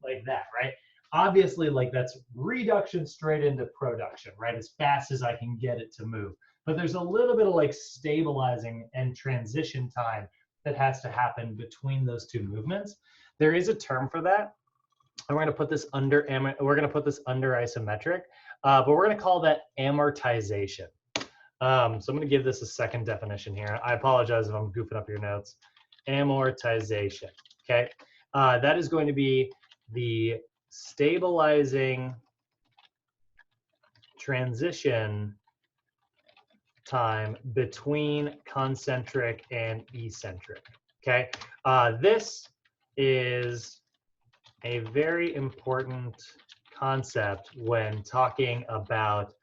like that, right? Obviously, like that's reduction straight into production, right? As fast as I can get it to move. But there's a little bit of like stabilizing and transition time that has to happen between those two movements. There is a term for that. And we're going to put this under isometric. but we're going to call that amortization. So I'm going to give this a second definition here. I apologize if I'm goofing up your notes. Amortization, okay? That is going to be the stabilizing transition time between concentric and eccentric, okay? This is a very important concept when talking about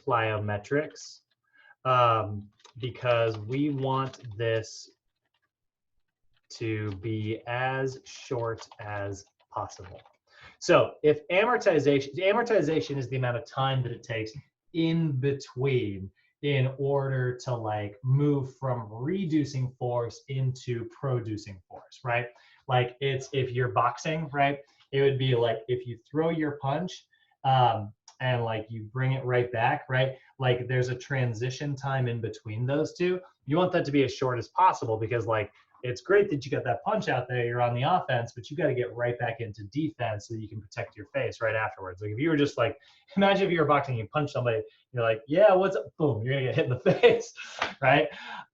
plyometrics, because we want this to be as short as possible. So if amortization is the amount of time that it takes in between in order to like move from reducing force into producing force, right? Like it's, if you're boxing, right? It would be like if you throw your punch and like you bring it right back, right? Like there's a transition time in between those two. You want that to be as short as possible because like, it's great that you got that punch out there, you're on the offense, but you got to get right back into defense so that you can protect your face right afterwards. Like if you were just like, imagine if you were boxing, you punch somebody, you're like, yeah, what's up? Boom, you're gonna get hit in the face, right?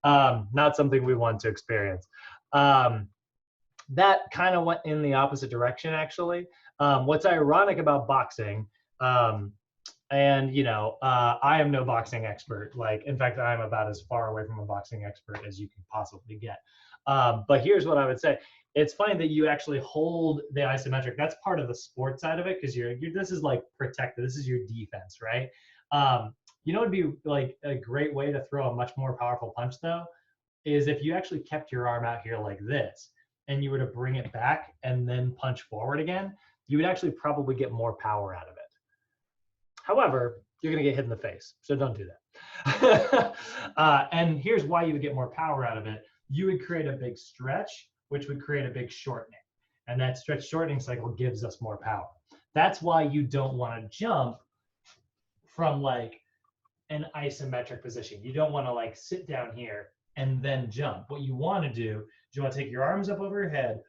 Not something we want to experience. That kind of went in the opposite direction, actually. What's ironic about boxing, and you know, I am no boxing expert. Like, in fact, I'm about as far away from a boxing expert as you can possibly get. But here's what I would say. It's funny that you actually hold the isometric. That's part of the sport side of it because you're this is like protected. This is your defense, right? You know, it'd be like a great way to throw a much more powerful punch though, is if you actually kept your arm out here like this and you were to bring it back and then punch forward again, you would actually probably get more power out of it. However, you're going to get hit in the face, so don't do that. And here's why you would get more power out of it. You would create a big stretch, which would create a big shortening. And that stretch shortening cycle gives us more power. That's why you don't want to jump from like an isometric position. You don't want to like sit down here and then jump. What you want to do is you want to take your arms up over your head,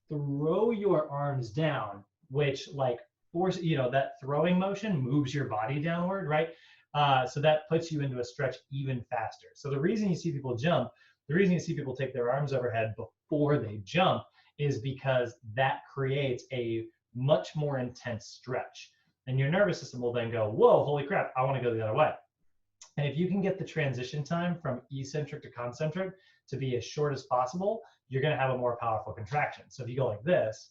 throw your arms down, which like force, you know, that throwing motion moves your body downward, right? So that puts you into a stretch even faster. So the reason you see people jump, the reason you see people take their arms overhead before they jump is because that creates a much more intense stretch. And your nervous system will then go, whoa, holy crap, I want to go the other way. And if you can get the transition time from eccentric to concentric to be as short as possible, you're going to have a more powerful contraction. So if you go like this,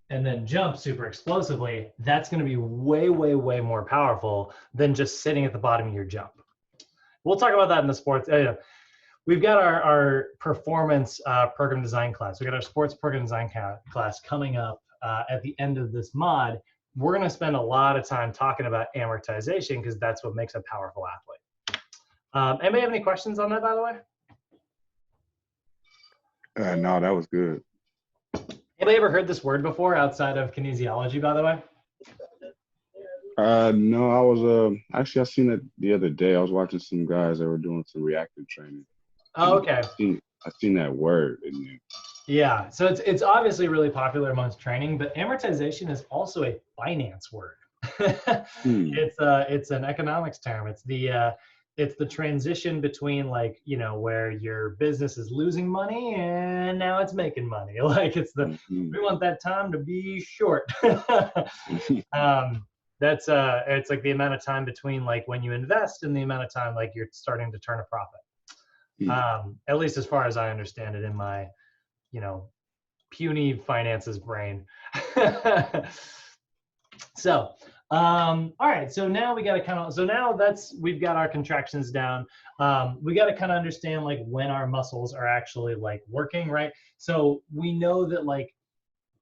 and then jump super explosively, that's going to be way, way, way more powerful than just sitting at the bottom of your jump. We'll talk about that in the sports. We've got our performance program design class. We've got our sports program design class coming up at the end of this mod. We're going to spend a lot of time talking about amortization because that's what makes a powerful athlete. Anybody have any questions on that, by the way? No, that was good. Anybody ever heard this word before outside of kinesiology, by the way? No, I was actually I seen it the other day. I was watching some guys that were doing some reactive training. Oh, okay. I seen that word in there. Yeah, so it's obviously really popular amongst training, but amortization is also a finance word. It's an economics term. It's the transition between like, you know, where your business is losing money and now it's making money. Like it's the we want that time to be short. It's like the amount of time between like when you invest and the amount of time like you're starting to turn a profit. At least as far as I understand it in my, you know, puny finances brain. So, all right, so now we got to kind of, so now we've got our contractions down. We got to kind of understand like when our muscles are actually like working, right? So we know that like,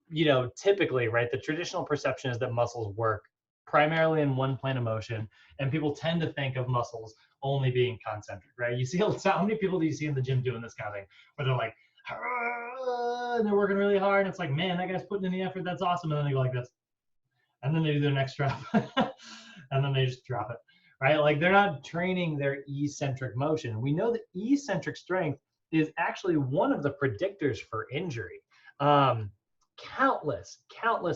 you know, typically, right, the traditional perception is that muscles work primarily in one plane of motion, and people tend to think of muscles only being concentric, right? You see, how many people do you see in the gym doing this kind of thing, where they're like, and they're working really hard, and it's like, man, that guy's putting in the effort, that's awesome, and then they go like this. And then they do their next drop, and then they just drop it, right? Like they're not training their eccentric motion. We know that eccentric strength is actually one of the predictors for injury. countless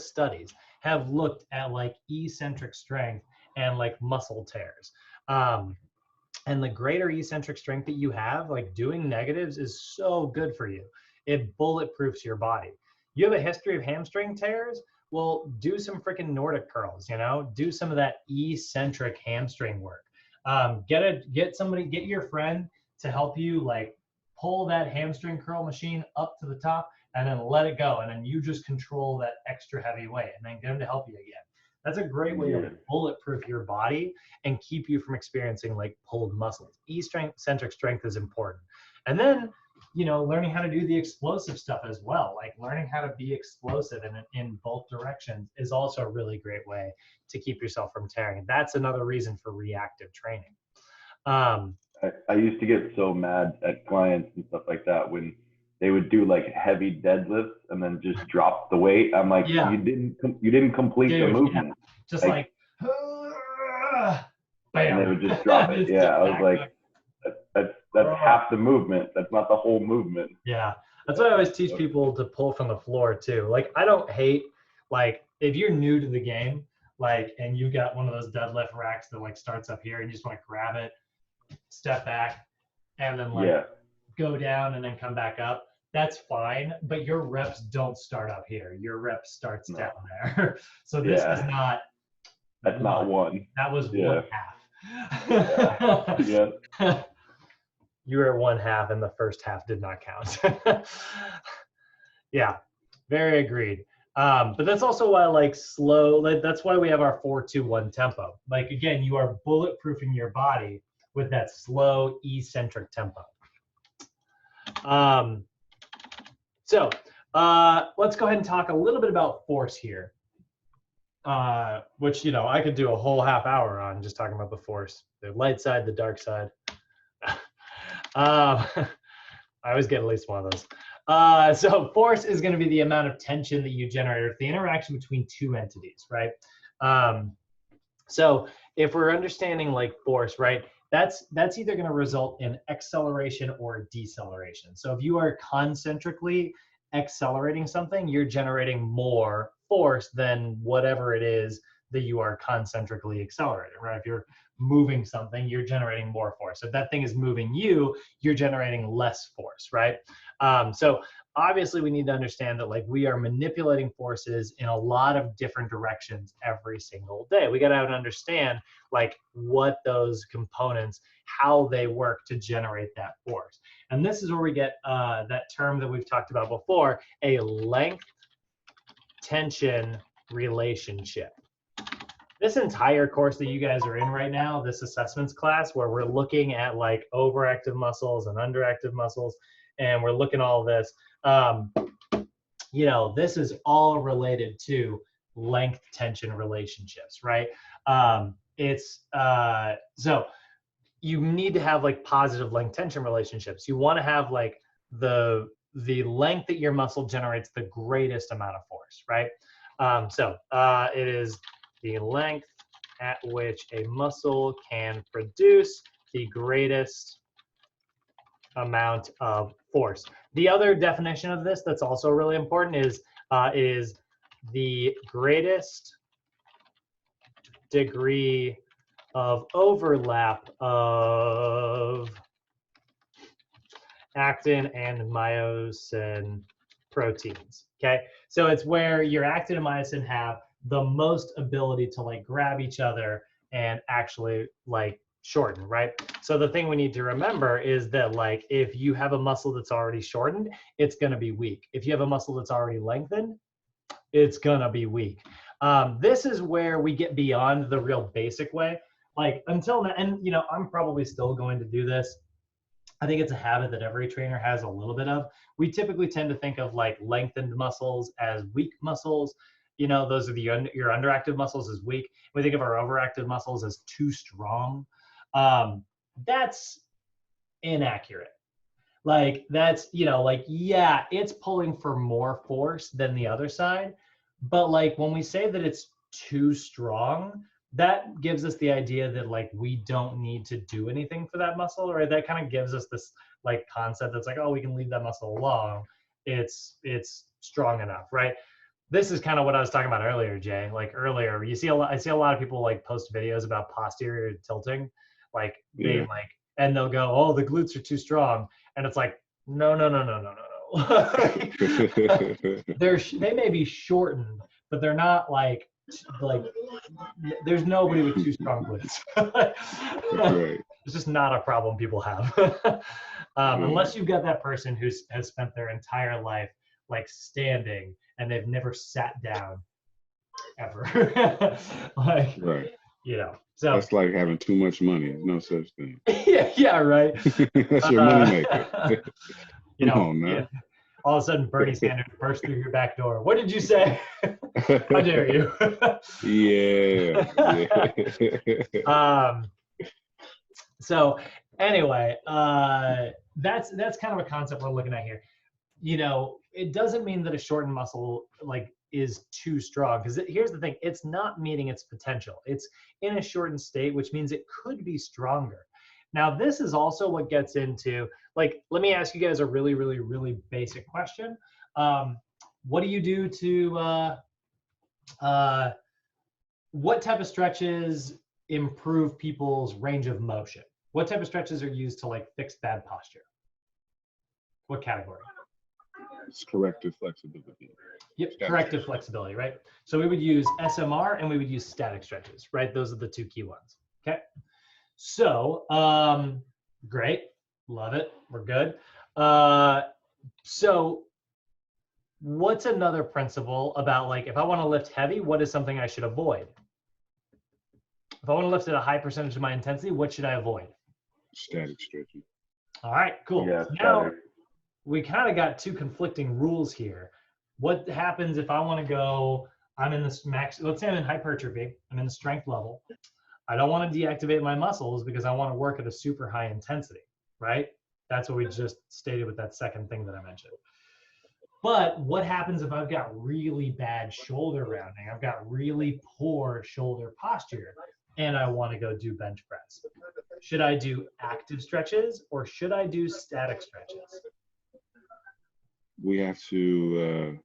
studies have looked at like eccentric strength and like muscle tears. And the greater eccentric strength that you have, like doing negatives is so good for you. It bulletproofs your body. You have a history of hamstring tears? Well, do some freaking Nordic curls, you know, do some of that eccentric hamstring work. Get your friend to help you like pull that hamstring curl machine up to the top and then let it go. And then you just control that extra heavy weight and then get them to help you again. That's a great way to bulletproof your body and keep you from experiencing like pulled muscles. Eccentric strength is important. And then, you know, learning how to do the explosive stuff as well, like learning how to be explosive in both directions is also a really great way to keep yourself from tearing. That's another reason for reactive training. I used to get so mad at clients and stuff like that when they would do like heavy deadlifts and then just drop the weight. I'm like, yeah. you didn't complete the movement. Yeah. Just like bam. And they would just drop it. Yeah, I was like, that's half the movement. That's not the whole movement. Yeah, that's why I always teach people to pull from the floor too. Like, I don't hate, like, if you're new to the game, like, and you got one of those deadlift racks that like starts up here and you just want to grab it, step back, and then like go down and then come back up. That's fine, but your reps don't start up here. Your rep starts down there. So this is not. That's not one. That was 1/2. Yeah. You were 1/2 and the first half did not count. Yeah, very agreed. But that's also why like that's why we have our 4-2-1 tempo. Like, again, you are bulletproofing your body with that slow eccentric tempo. So let's go ahead and talk a little bit about force here. Which, you know, I could do a whole half hour on just talking about the force, the light side, the dark side. I always get at least one of those. So force is going to be the amount of tension that you generate, or the interaction between two entities, right? So if we're understanding like force, right, that's either going to result in acceleration or deceleration. So if you are concentrically accelerating something, you're generating more force than whatever it is that you are concentrically accelerating, right? If you're moving something, you're generating more force. If that thing is moving you, you're generating less force, right? So obviously we need to understand that like we are manipulating forces in a lot of different directions every single day. We got to understand like what those components, how they work to generate that force. And this is where we get that term that we've talked about before, a length tension relationship. This entire course that you guys are in right now, this assessments class where we're looking at like overactive muscles and underactive muscles, and we're looking at all this, you know, this is all related to length tension relationships, right? So you need to have like positive length tension relationships. You want to have like the length that your muscle generates the greatest amount of force, right? It is the length at which a muscle can produce the greatest amount of force. The other definition of this that's also really important is the greatest degree of overlap of actin and myosin proteins, okay? So it's where your actin and myosin have the most ability to like grab each other and actually like shorten, right? So the thing we need to remember is that like if you have a muscle that's already shortened, it's going to be weak. If you have a muscle that's already lengthened, it's going to be weak. This is where we get beyond the real basic way. Like until now, and you know, I'm probably still going to do this. I think it's a habit that every trainer has a little bit of. We typically tend to think of like lengthened muscles as weak muscles. You know, those are your underactive muscles as weak. We think of our overactive muscles as too strong. That's inaccurate. Like that's, you know, like, yeah, it's pulling for more force than the other side. But like when we say that it's too strong, that gives us the idea that like we don't need to do anything for that muscle, right? That kind of gives us this like concept that's like, oh, we can leave that muscle alone. It's strong enough, right? This is kind of what I was talking about earlier, Jay. Like earlier, I see a lot of people like post videos about posterior tilting, like they like, and they'll go, oh, the glutes are too strong, and it's like, no. They may be shortened, but they're not like there's nobody with too strong glutes. Right. It's just not a problem people have. Unless you've got that person who has spent their entire life like standing and they've never sat down ever. Like, right. You know, so that's like having too much money. There's no such thing. yeah, right. That's your money maker. You know, Come on, man. Yeah. All of a sudden, Bernie Sanders burst through your back door. What did you say? How dare you? Yeah. So anyway, that's kind of a concept we're looking at here. You know, it doesn't mean that a shortened muscle like is too strong, because here's the thing: it's not meeting its potential. It's in a shortened state, which means it could be stronger. Now, this is also what gets into, like, let me ask you guys a really, really, really basic question. What do you do to, what type of stretches improve people's range of motion? What type of stretches are used to like fix bad posture? What category? It's corrective flexibility. Yep, corrective flexibility, right? So we would use SMR and we would use static stretches, right? Those are the two key ones, okay? So, great, love it, we're good. So what's another principle about, like, if I want to lift heavy, what is something I should avoid? If I want to lift at a high percentage of my intensity, what should I avoid? Static stretching. All right, cool. Yeah, now we kind of got two conflicting rules here. What happens if I want to go, I'm in this max, let's say I'm in hypertrophy, I'm in the strength level. I don't want to deactivate my muscles because I want to work at a super high intensity, right? That's what we just stated with that second thing that I mentioned. But what happens if I've got really bad shoulder rounding? I've got really poor shoulder posture and I want to go do bench press. Should I do active stretches or should I do static stretches? We have to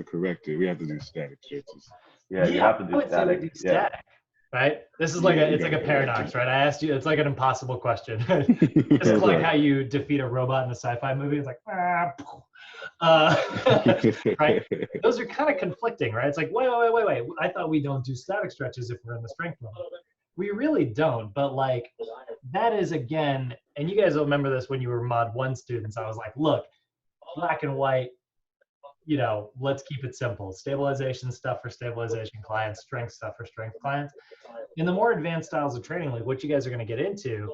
correct it. We have to do static stretches. Yeah, you have to do static. Yeah. Right? This is like it's like a paradox, right? I asked you, it's like an impossible question. This is like how you defeat a robot in a sci-fi movie. It's like, right? Those are kind of conflicting, right? It's like, wait. I thought we don't do static stretches if we're in the strength level. We really don't, but like that is, again, and you guys will remember this when you were Mod 1 students. I was like, look, black and white, you know, let's keep it simple. Stabilization stuff for stabilization clients, strength stuff for strength clients. In the more advanced styles of training, like what you guys are going to get into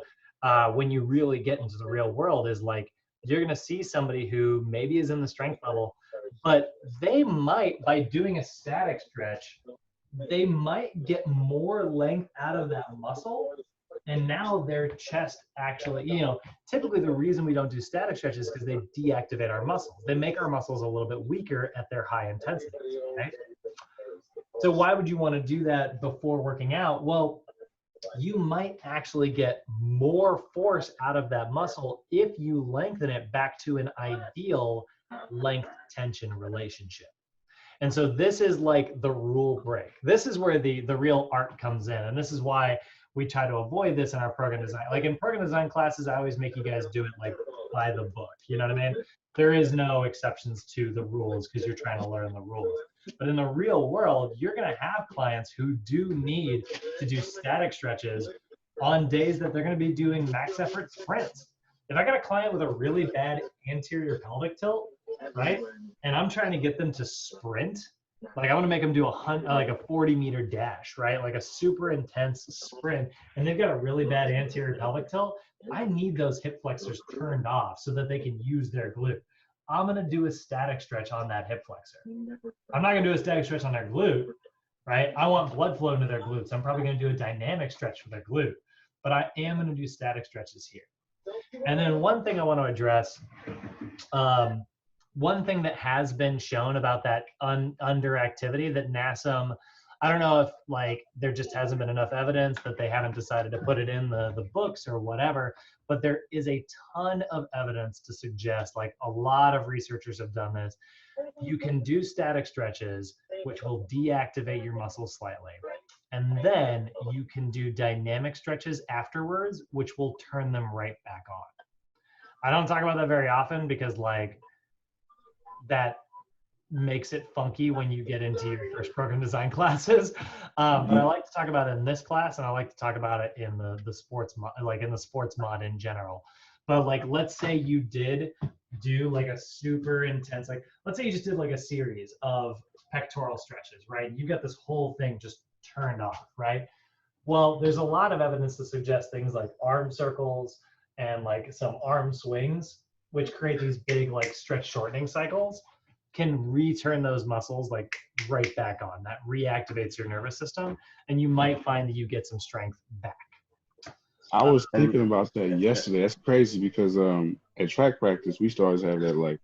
when you really get into the real world is like, you're going to see somebody who maybe is in the strength level, but they might, by doing a static stretch, they might get more length out of that muscle. And now their chest actually, you know, typically the reason we don't do static stretches is because they deactivate our muscles. They make our muscles a little bit weaker at their high intensities, right? So why would you want to do that before working out? Well, you might actually get more force out of that muscle if you lengthen it back to an ideal length tension relationship. And so this is like the rule break. This is where the real art comes in. And this is why we try to avoid this in our program design. Like in program design classes, I always make you guys do it like by the book. You know what I mean? There is no exceptions to the rules because you're trying to learn the rules. But in the real world, you're going to have clients who do need to do static stretches on days that they're going to be doing max effort sprints. If I got a client with a really bad anterior pelvic tilt, right, and I'm trying to get them to sprint, like I want to make them do like a 40-meter dash, right, like a super intense sprint, and they've got a really bad anterior pelvic tilt, I need those hip flexors turned off so that they can use their glute. I'm going to do a static stretch on that hip flexor. I'm not going to do a static stretch on their glute, right? I want blood flow into their glutes. I'm probably going to do a dynamic stretch for their glute, but I am going to do static stretches here. And then one thing I want to address, one thing that has been shown about that underactivity that NASM I don't know if like there just hasn't been enough evidence that they haven't decided to put it in the books or whatever, but there is a ton of evidence to suggest, like a lot of researchers have done this. You can do static stretches, which will deactivate your muscles slightly. And then you can do dynamic stretches afterwards, which will turn them right back on. I don't talk about that very often because like that makes it funky when you get into your first program design classes. But I like to talk about it in this class, and I like to talk about it in the sports mod, like in the sports mod in general. But like, let's say you did do like a super intense, like let's say you just did like a series of pectoral stretches, right? You got this whole thing just turned off, right? Well, there's a lot of evidence to suggest things like arm circles and like some arm swings, which create these big like stretch shortening cycles, can return those muscles like right back on. That reactivates your nervous system, and you might find that you get some strength back. I was thinking about that yesterday. That's crazy because at track practice we used to always have that like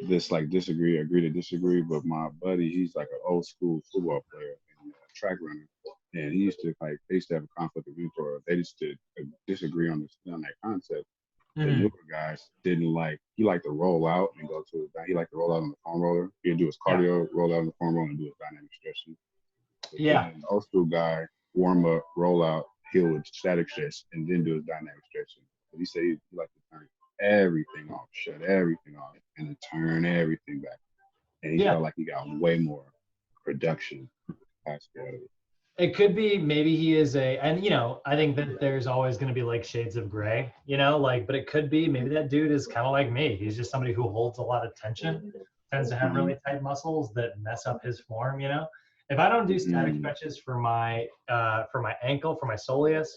this like agree to disagree. But my buddy, he's like an old school football player and track runner, and he used to like they used to have a conflict of interest. Or they used to disagree on that concept. The newer guys didn't like. He liked to roll out and go to. He liked to roll out on the foam roller. He'd do his cardio, roll out on the foam roller, and do his dynamic stretching. Then the old school guy warm up, roll out, he'll with static stretch, and then do his dynamic stretching. But he said he liked to turn everything off, shut everything off, and then turn everything back. And he felt like he got way more production aspect out of it. It could be maybe he is and you know, I think that there's always going to be like shades of gray, you know, like, but it could be maybe that dude is kind of like me. He's just somebody who holds a lot of tension, tends to have really tight muscles that mess up his form, you know. If I don't do static stretches for my ankle, for my soleus,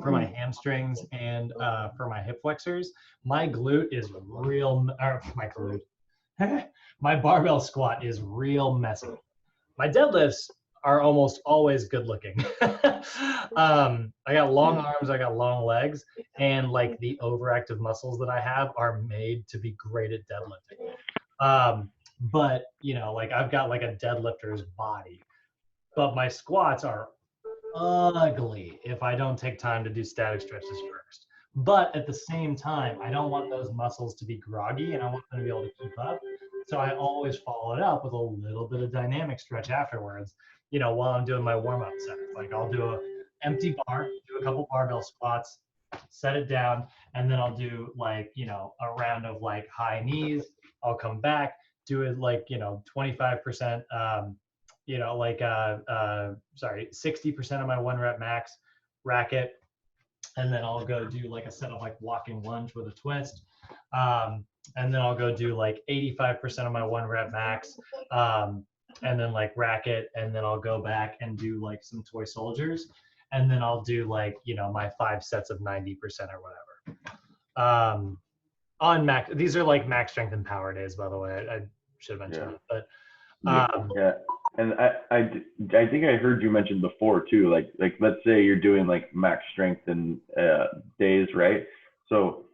for my hamstrings, and for my hip flexors, my glute is real, or my glute, my barbell squat is real messy. My deadlifts are almost always good looking. I got long arms, I got long legs, and like the overactive muscles that I have are made to be great at deadlifting. But you know, like I've got like a deadlifter's body, but my squats are ugly if I don't take time to do static stretches first. But at the same time, I don't want those muscles to be groggy, and I want them to be able to keep up. So I always follow it up with a little bit of dynamic stretch afterwards, you know, while I'm doing my warm-up set. Like I'll do an empty bar, do a couple barbell squats, set it down, and then I'll do like, you know, a round of like high knees. I'll come back, do it like, you know, 25%, you know, like, 60% of my 1 rep max, rack it, and then I'll go do like a set of like walking lunge with a twist. And then I'll go do like 85% of my 1 rep max, and then like rack it, and then I'll go back and do like some toy soldiers, and then I'll do like, you know, my 5 sets of 90% or whatever. On max, these are like max strength and power days, by the way. I should have mentioned it, but and I think I heard you mention before too, like let's say you're doing like max strength and days, right? So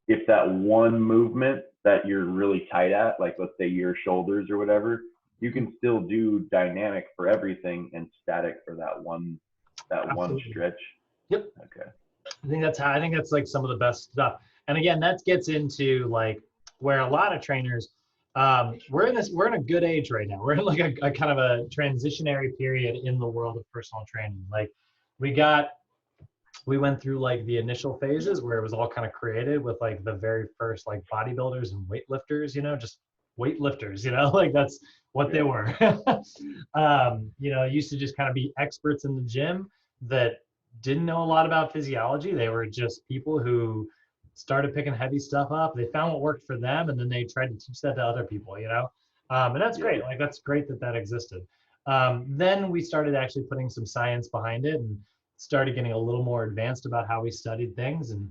if that one movement that you're really tight at, like let's say your shoulders or whatever, you can still do dynamic for everything and static for that one stretch. Yep. Okay. I think that's like some of the best stuff. And again, that gets into like where a lot of trainers, we're in a good age right now. We're in like a kind of a transitionary period in the world of personal training. Like we went through like the initial phases where it was all kind of created with like the very first like bodybuilders and weightlifters, you know, just weightlifters, you know, like that's what they were. You know, used to just kind of be experts in the gym that didn't know a lot about physiology. They were just people who started picking heavy stuff up. They found what worked for them, and then they tried to teach that to other people, you know? And that's great. Like, that's great that existed. Then we started actually putting some science behind it and started getting a little more advanced about how we studied things and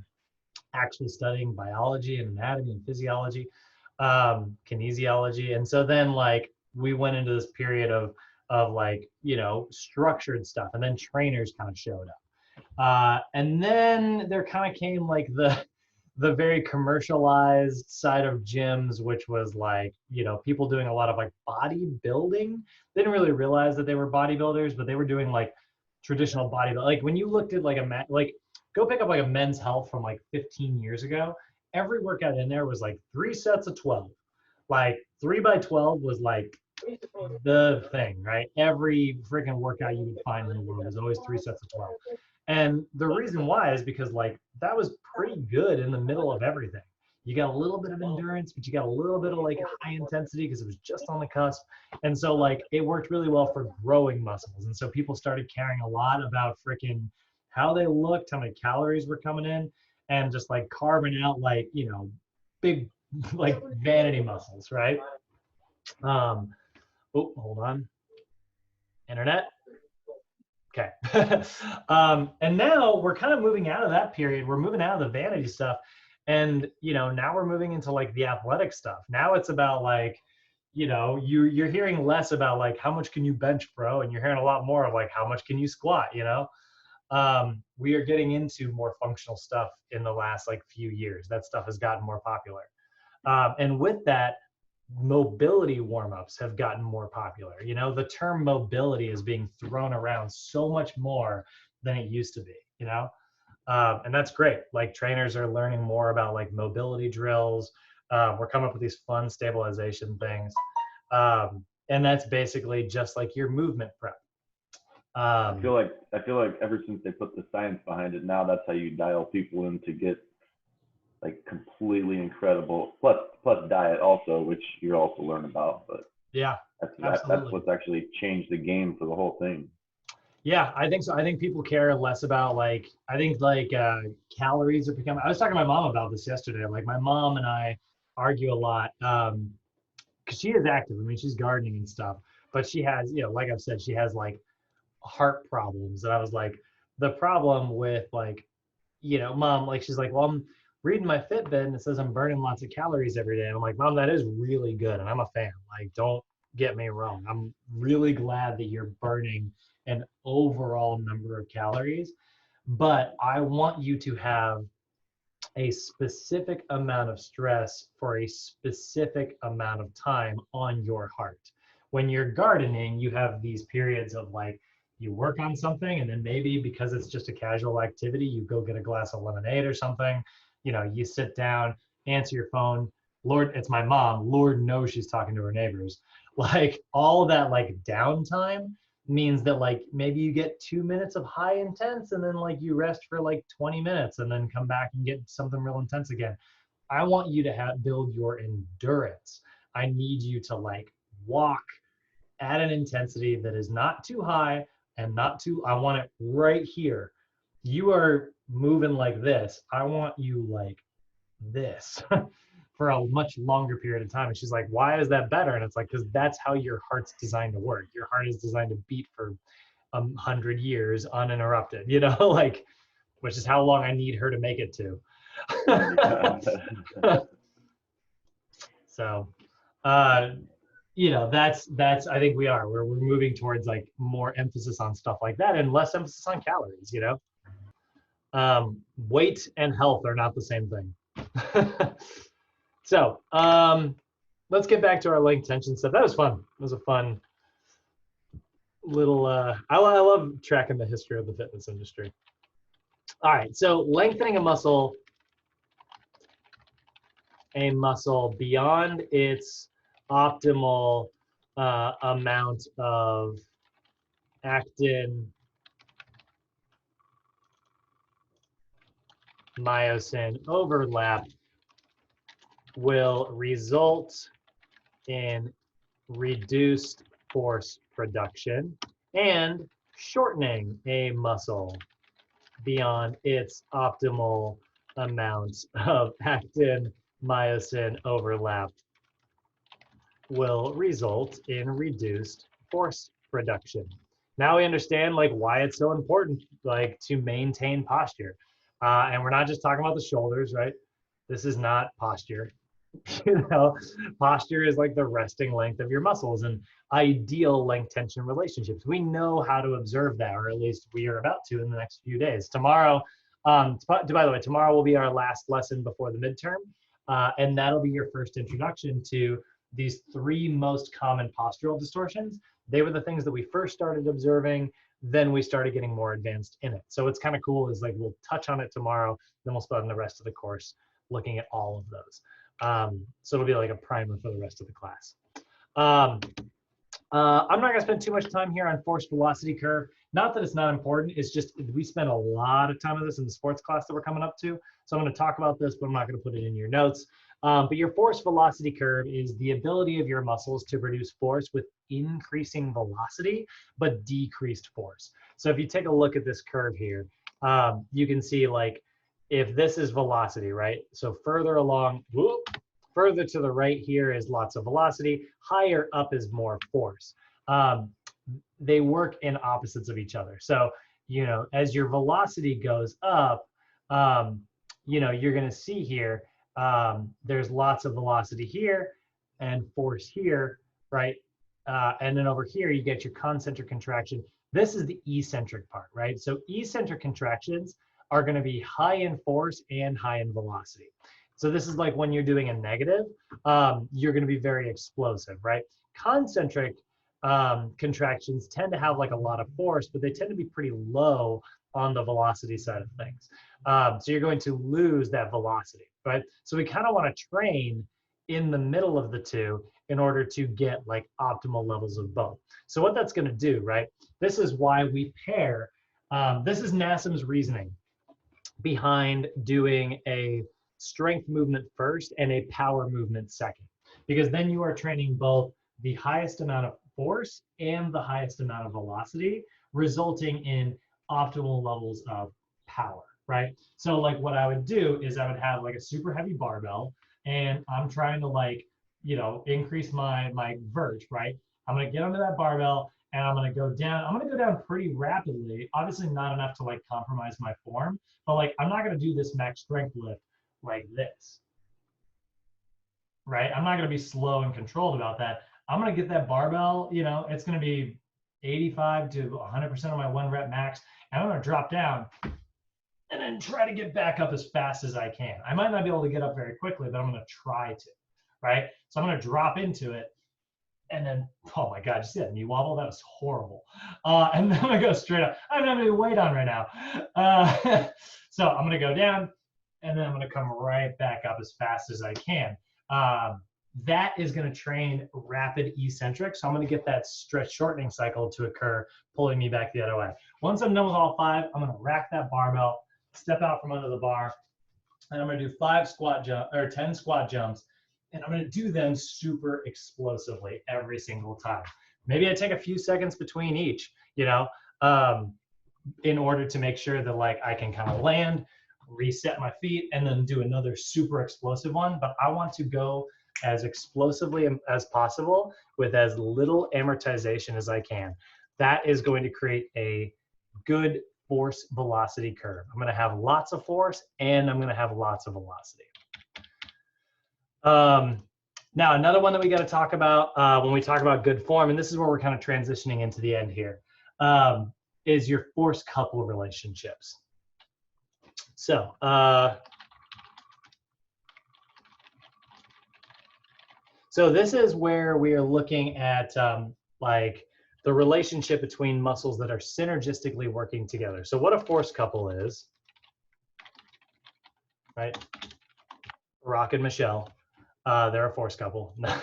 actually studying biology and anatomy and physiology, kinesiology. And so then like we went into this period of like, you know, structured stuff, and then trainers kind of showed up. And then there kind of came like the very commercialized side of gyms, which was like, you know, people doing a lot of like bodybuilding. They didn't really realize that they were bodybuilders, but they were doing like traditional bodybuilding. Like when you looked at like like go pick up like a Men's Health from like 15 years ago, every workout in there was like 3 sets of 12. Like 3 by 12 was like the thing, right? Every freaking workout you would find in the world was always 3 sets of 12. And the reason why is because like that was pretty good in the middle of everything. You got a little bit of endurance, but you got a little bit of like high intensity because it was just on the cusp. And so like it worked really well for growing muscles. And so people started caring a lot about freaking how they looked, how many calories were coming in, and just like carving out like, you know, big like vanity muscles, right? Oh, hold on. Internet. Okay. And now we're kind of moving out of that period. We're moving out of the vanity stuff. And, you know, now we're moving into like the athletic stuff. Now it's about like, you know, you're hearing less about like, how much can you bench, bro? And you're hearing a lot more of like, how much can you squat, you know? We are getting into more functional stuff in the last like few years. That stuff has gotten more popular. And with that, mobility warm-ups have gotten more popular. You know, the term mobility is being thrown around so much more than it used to be, you know? And that's great. Like trainers are learning more about like mobility drills. We're coming up with these fun stabilization things. And that's basically just like your movement prep. I feel like ever since they put the science behind it, now that's how you dial people in to get like completely incredible, plus diet also, which you also learn about. But yeah, that's what's actually changed the game for the whole thing. Yeah, I think so. I think people care less about like, I think like calories are becoming, I was talking to my mom about this yesterday. Like my mom and I argue a lot because she is active. I mean, she's gardening and stuff, but she has, you know, like I've said, she has like heart problems. And I was like, the problem with like, you know, mom, like she's like, well, I'm reading my Fitbit and it says I'm burning lots of calories every day. And I'm like, mom, that is really good. And I'm a fan. Like, don't get me wrong. I'm really glad that you're burning an overall number of calories, but I want you to have a specific amount of stress for a specific amount of time on your heart. When you're gardening, you have these periods of like, you work on something and then maybe because it's just a casual activity, you go get a glass of lemonade or something. You know, you sit down, answer your phone. Lord, it's my mom. Lord knows she's talking to her neighbors. Like all that like downtime means that like maybe you get 2 minutes of high intense and then like you rest for like 20 minutes and then come back and get something real intense again. I want you to build your endurance. I need you to like walk at an intensity that is not too high and not too, I want it right here. You are moving like this. I want you like this for a much longer period of time. And she's like, why is that better? And it's like, because that's how your heart's designed to work. Your heart is designed to beat for 100 years uninterrupted, you know, like, which is how long I need her to make it to. So, you know, that's I think we're moving towards like more emphasis on stuff like that and less emphasis on calories, you know. Weight and health are not the same thing. So let's get back to our length tension stuff. That was fun. It was a fun little I love tracking the history of the fitness industry. All right, so lengthening a muscle beyond its optimal amount of actin myosin overlap will result in reduced force production and shortening a muscle beyond its optimal amount of actin myosin overlap will result in reduced force production. Now we understand like why it's so important like to maintain posture. And we're not just talking about the shoulders, right? This is not posture. You know, posture is like the resting length of your muscles and ideal length tension relationships. We know how to observe that, or at least we are about to in the next few days. Tomorrow, By the way, tomorrow will be our last lesson before the midterm, and that'll be your first introduction to these 3 most common postural distortions. They were the things that we first started observing, then we started getting more advanced in it. So what's kind of cool is like we'll touch on it tomorrow, then we'll spend the rest of the course looking at all of those. So it'll be like a primer for the rest of the class. I'm not going to spend too much time here on force velocity curve. Not that it's not important, it's just we spent a lot of time on this in the sports class that we're coming up to. So I'm going to talk about this, but I'm not going to put it in your notes. But your force velocity curve is the ability of your muscles to produce force with increasing velocity, but decreased force. So if you take a look at this curve here, you can see like if this is velocity, right? So further along, whoop, further to the right here is lots of velocity, higher up is more force. They work in opposites of each other. So, you know, as your velocity goes up, you know, you're going to see here, there's lots of velocity here and force here, right? And then over here, you get your concentric contraction. This is the eccentric part, right? So eccentric contractions are going to be high in force and high in velocity. So this is like when you're doing a negative, you're going to be very explosive, right? Concentric contractions tend to have like a lot of force, but they tend to be pretty low on the velocity side of things. So you're going to lose that velocity, right? So we kind of want to train in the middle of the two in order to get like optimal levels of both. So what that's going to do, right? This is why we pair, this is NASM's reasoning behind doing a strength movement first and a power movement second, because then you are training both the highest amount of force and the highest amount of velocity, resulting in optimal levels of power, right? So like what I would do is I would have like a super heavy barbell and I'm trying to like, you know, increase my vert, right? I'm gonna get onto that barbell and I'm gonna go down. I'm gonna go down pretty rapidly, obviously not enough to like compromise my form, but like I'm not gonna do this max strength lift like this, right? I'm not gonna be slow and controlled about that. I'm gonna get that barbell, you know, it's gonna be 85 to 100% of my 1 rep max, and I'm gonna drop down and then try to get back up as fast as I can. I might not be able to get up very quickly, but I'm gonna try to, right? So I'm gonna drop into it, and then, oh my God, you see that knee wobble? That was horrible. And then I'm gonna go straight up. I don't have any weight on right now. So I'm gonna go down, and then I'm gonna come right back up as fast as I can. That is going to train rapid eccentric. So I'm going to get that stretch shortening cycle to occur, pulling me back the other way. Once I'm done with all 5, I'm going to rack that barbell, step out from under the bar, and I'm going to do 10 squat jumps, and I'm going to do them super explosively every single time. Maybe I take a few seconds between each, you know, in order to make sure that like I can kind of land, reset my feet, and then do another super explosive one. But I want to go as explosively as possible with as little amortization as I can. That is going to create a good force velocity curve. I'm going to have lots of force and I'm going to have lots of velocity. Now, another one that we got to talk about when we talk about good form, and this is where we're kind of transitioning into the end here, is your force couple relationships. So, so this is where we are looking at like the relationship between muscles that are synergistically working together. So what a force couple is, right? Rock and Michelle, they're a force couple. Right?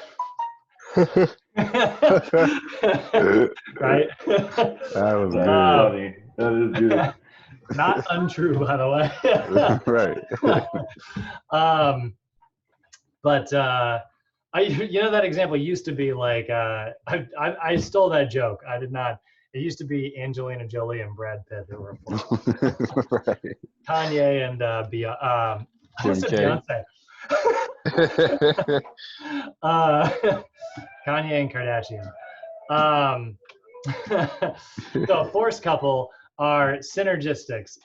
That was good. Funny. That is good. Not untrue, by the way. Right. But you know, that example used to be like, I stole that joke. I did not. It used to be Angelina Jolie and Brad Pitt that were Right. Kanye and I said Beyonce. Kanye and Kardashian. So a force couple are synergistics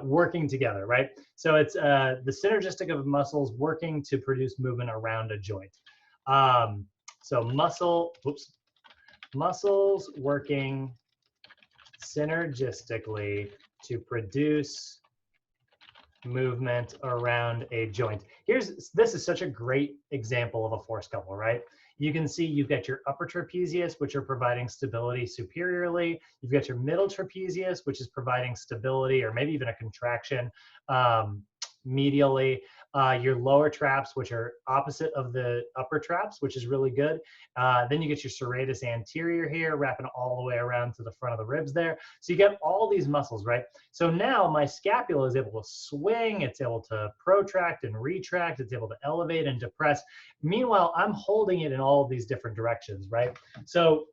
working together, right? So it's the synergistic of muscles working to produce movement around a joint. So muscles working synergistically to produce movement around a joint. This is such a great example of a force couple, right? You can see you've got your upper trapezius, which are providing stability superiorly. You've got your middle trapezius, which is providing stability or maybe even a contraction medially. Your lower traps, which are opposite of the upper traps, which is really good. Then you get your serratus anterior here, wrapping all the way around to the front of the ribs there. So you get all these muscles, right? So now my scapula is able to swing, it's able to protract and retract, it's able to elevate and depress. Meanwhile, I'm holding it in all of these different directions, right? So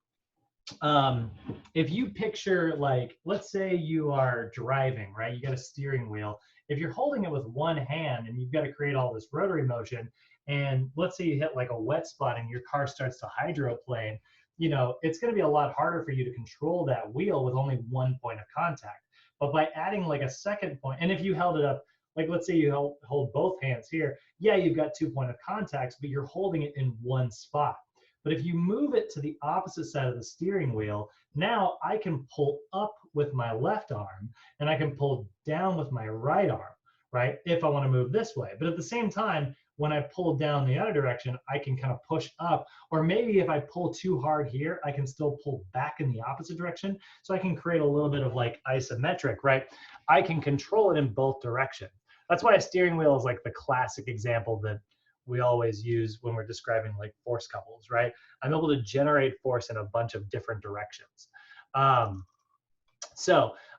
if you picture, like, let's say you are driving, right? You got a steering wheel. If you're holding it with one hand and you've got to create all this rotary motion, and let's say you hit like a wet spot and your car starts to hydroplane, you know, it's going to be a lot harder for you to control that wheel with only one point of contact. But by adding like a second point, and if you held it up, like let's say you hold both hands here, yeah, you've got 2 point of contacts, but you're holding it in one spot. But if you move it to the opposite side of the steering wheel, now I can pull up with my left arm and I can pull down with my right arm, right? If I want to move this way. But at the same time, when I pull down the other direction, I can kind of push up. Or maybe if I pull too hard here, I can still pull back in the opposite direction. So I can create a little bit of like isometric, right? I can control it in both directions. That's why a steering wheel is like the classic example that we always use when we're describing like force couples, right? I'm able to generate force in a bunch of different directions.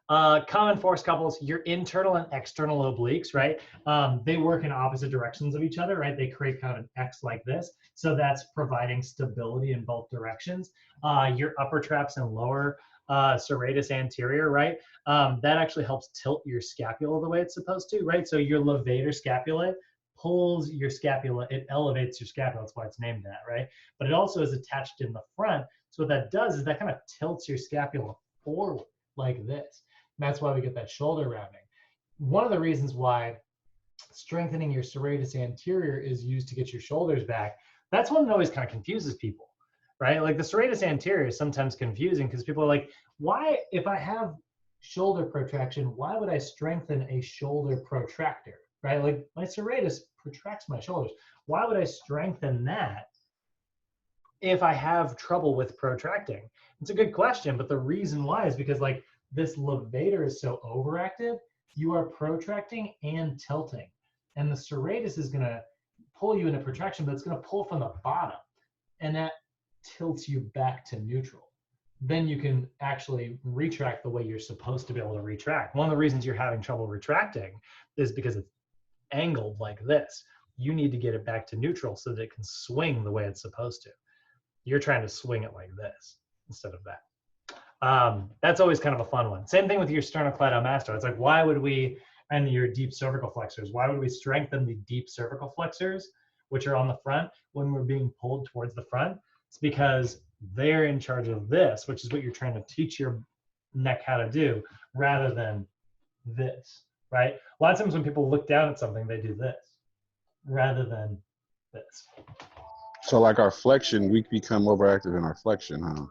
Common force couples, your internal and external obliques, right? They work in opposite directions of each other, right? They create kind of an X like this. So that's providing stability in both directions. Your upper traps and lower serratus anterior, right? That actually helps tilt your scapula the way it's supposed to, right? So your levator scapulae pulls your scapula, it elevates your scapula, that's why it's named that, right? But it also is attached in the front. So what that does is that kind of tilts your scapula forward like this. And that's why we get that shoulder rounding. One of the reasons why strengthening your serratus anterior is used to get your shoulders back, that's one that always kind of confuses people, right? Like the serratus anterior is sometimes confusing because people are like, why, if I have shoulder protraction, why would I strengthen a shoulder protractor, right? Like my serratus protracts my shoulders. Why would I strengthen that if I have trouble with protracting? It's a good question, but the reason why is because like this levator is so overactive, you are protracting and tilting. And the serratus is gonna pull you into protraction, but it's gonna pull from the bottom. And that tilts you back to neutral. Then you can actually retract the way you're supposed to be able to retract. One of the reasons you're having trouble retracting is because it's angled like this. You need to get it back to neutral so that it can swing the way it's supposed to. You're trying to swing it like this instead of that. That's always kind of a fun one. Same thing with your sternocleidomastoid. It's like, why would we, and your deep cervical flexors, why would we strengthen the deep cervical flexors, which are on the front, when we're being pulled towards the front? It's because they're in charge of this, which is what you're trying to teach your neck how to do, rather than this, right? A lot of times when people look down at something, they do this rather than this. So like our flexion, we become overactive in our flexion, huh?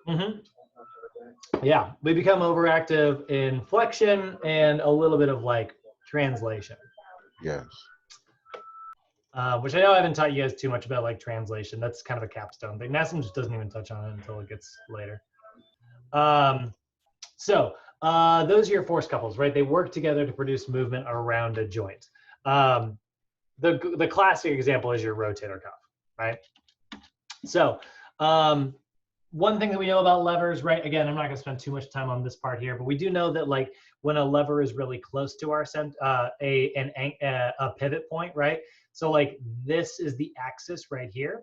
Mm-hmm. Yeah, we become overactive in flexion and a little bit of like translation. Yes. Which I know I haven't taught you guys too much about like translation. That's kind of a capstone thing. NASM just doesn't even touch on it until it gets later. Those are your force couples, right? They work together to produce movement around a joint. The classic example is your rotator cuff, right? So one thing that we know about levers, right? Again, I'm not going to spend too much time on this part here, but we do know that like when a lever is really close to our a pivot point, right? So like this is the axis right here.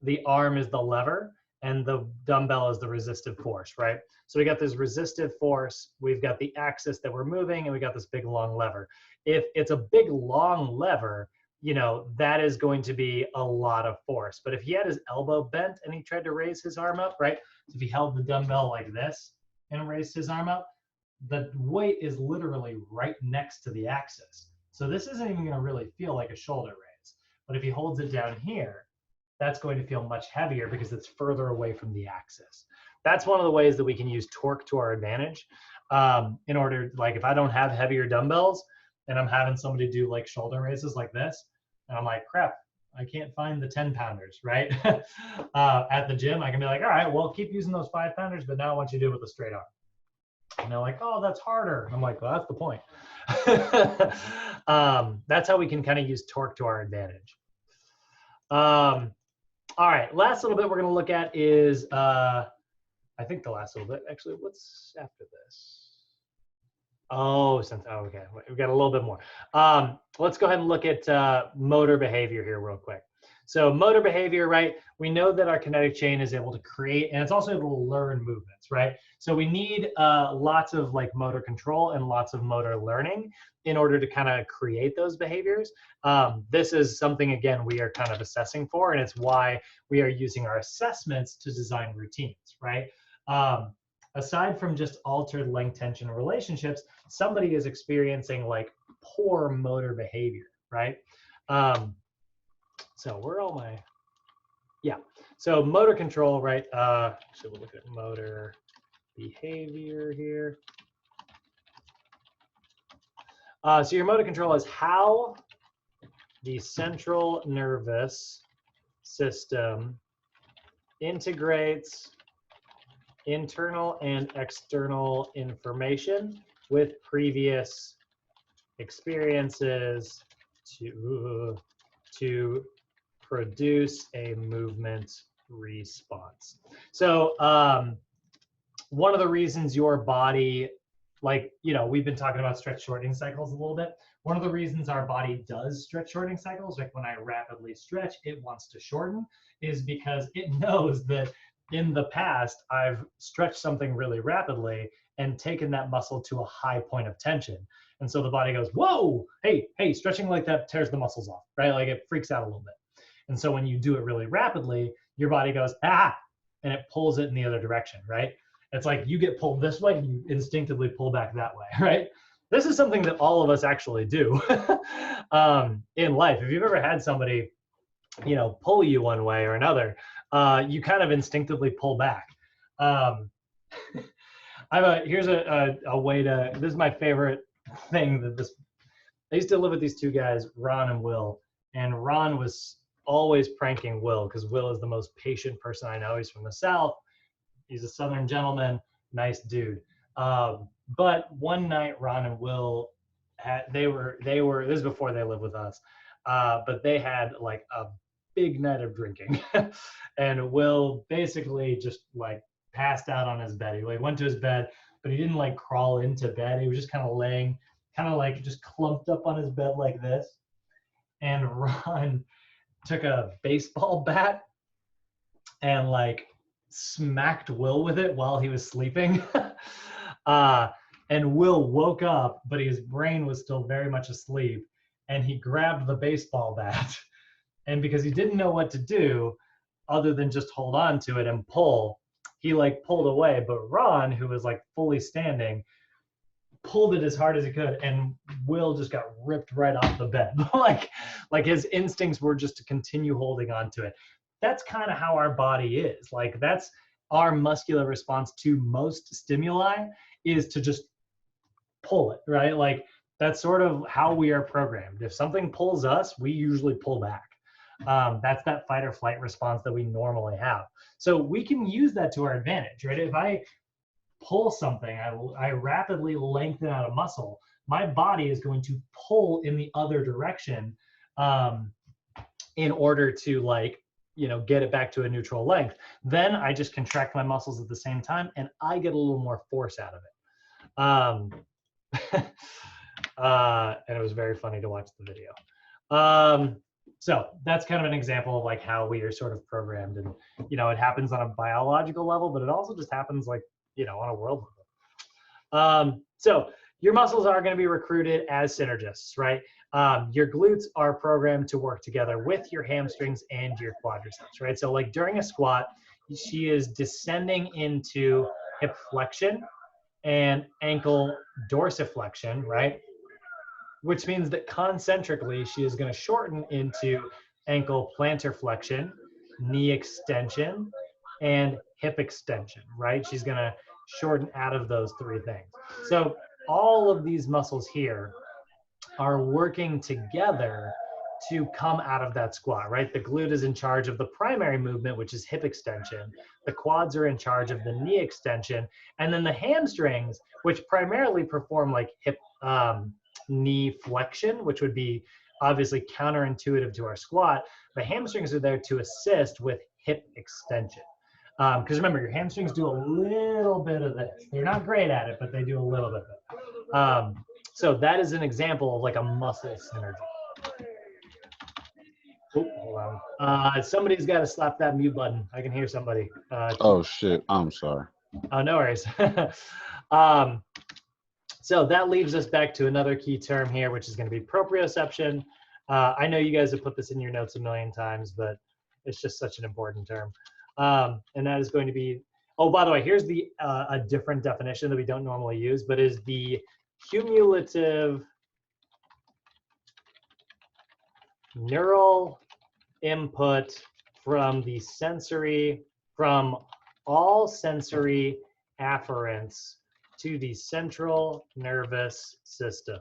The arm is the lever and the dumbbell is the resistive force, right? So we got this resistive force, we've got the axis that we're moving, and we got this big long lever. If it's a big long lever, you know, that is going to be a lot of force. But if he had his elbow bent and he tried to raise his arm up, right? So if he held the dumbbell like this and raised his arm up, the weight is literally right next to the axis. So this isn't even gonna really feel like a shoulder raise. But if he holds it down here, that's going to feel much heavier because it's further away from the axis. That's one of the ways that we can use torque to our advantage. In order, like if I don't have heavier dumbbells, and I'm having somebody do like shoulder raises like this, and I'm like, crap, I can't find the 10 pounders, right? At the gym, I can be like, all right, well, keep using those 5 pounders, but now I want you to do it with a straight arm. And they're like, oh, that's harder. I'm like, well, that's the point. That's how we can kind of use torque to our advantage. All right, last little bit we're going to look at is, I think the last little bit, actually, what's after this? Oh, okay, we've got a little bit more. Let's go ahead and look at motor behavior here real quick. So motor behavior, right? We know that our kinetic chain is able to create, and it's also able to learn movements, right? So we need lots of like motor control and lots of motor learning in order to kind of create those behaviors. This is something, again, we are kind of assessing for, and it's why we are using our assessments to design routines, right? Aside from just altered length tension relationships, somebody is experiencing like poor motor behavior, right? So where are all my, yeah. So motor control, right? So we'll look at motor behavior here. So your motor control is how the central nervous system integrates internal and external information with previous experiences to produce a movement response. So one of the reasons your body, like, you know, we've been talking about stretch shortening cycles a little bit. One of the reasons our body does stretch shortening cycles, like when I rapidly stretch, it wants to shorten, is because it knows that in the past, I've stretched something really rapidly and taken that muscle to a high point of tension. And so the body goes, whoa, hey, stretching like that tears the muscles off, right? Like it freaks out a little bit. And so when you do it really rapidly, your body goes, ah, and it pulls it in the other direction, right? It's like you get pulled this way and you instinctively pull back that way, right? This is something that all of us actually do in life. If you've ever had somebody, you know, pull you one way or another, you kind of instinctively pull back. Here's a way to, this is my favorite thing that this, I used to live with these two guys, Ron and Will, and Ron was always pranking Will because Will is the most patient person I know. He's from the South. He's a Southern gentleman, nice dude. But one night, Ron and Will they were this is before they lived with us, but they had like a big night of drinking, and Will basically just like passed out on his bed. He like went to his bed, but he didn't like crawl into bed. He was just kind of laying, kind of like just clumped up on his bed like this. And Ron took a baseball bat and like smacked Will with it while he was sleeping. And Will woke up, but his brain was still very much asleep. And he grabbed the baseball bat. And because he didn't know what to do other than just hold on to it and pull, he like pulled away. But Ron, who was like fully standing, pulled it as hard as he could, and Will just got ripped right off the bed. like his instincts were just to continue holding on to it. That's kind of how our body is. Like that's our muscular response to most stimuli, is to just pull it, right? Like that's sort of how we are programmed. If something pulls us, we usually pull back. That's that fight or flight response that we normally have. So we can use that to our advantage, right? If I pull something, I rapidly lengthen out a muscle, my body is going to pull in the other direction in order to like, you know, get it back to a neutral length. Then I just contract my muscles at the same time and I get a little more force out of it. And it was very funny to watch the video. So that's kind of an example of like how we are sort of programmed, and, you know, it happens on a biological level, but it also just happens like, you know, on a world level. So your muscles are going to be recruited as synergists, right? Your glutes are programmed to work together with your hamstrings and your quadriceps, right? So like during a squat, she is descending into hip flexion and ankle dorsiflexion, right? Which means that concentrically, she is going to shorten into ankle plantar flexion, knee extension, and hip extension, right? She's going to shorten out of those three things. So all of these muscles here are working together to come out of that squat, right? The glute is in charge of the primary movement, which is hip extension. The quads are in charge of the knee extension. And then the hamstrings, which primarily perform like hip knee flexion, which would be obviously counterintuitive to our squat. The hamstrings are there to assist with hip extension. Because remember, your hamstrings do a little bit of this. They're not great at it, but they do a little bit of it. So that is an example of like a muscle synergy. Oh, hold on. Somebody's got to slap that mute button. I can hear somebody. Oh shit, I'm sorry. Oh, no worries. So that leaves us back to another key term here, which is going to be proprioception. I know you guys have put this in your notes a million times, but it's just such an important term. And that is going to be, oh, by the way, here's the a different definition that we don't normally use, but is the cumulative neural input from all sensory afferents to the central nervous system.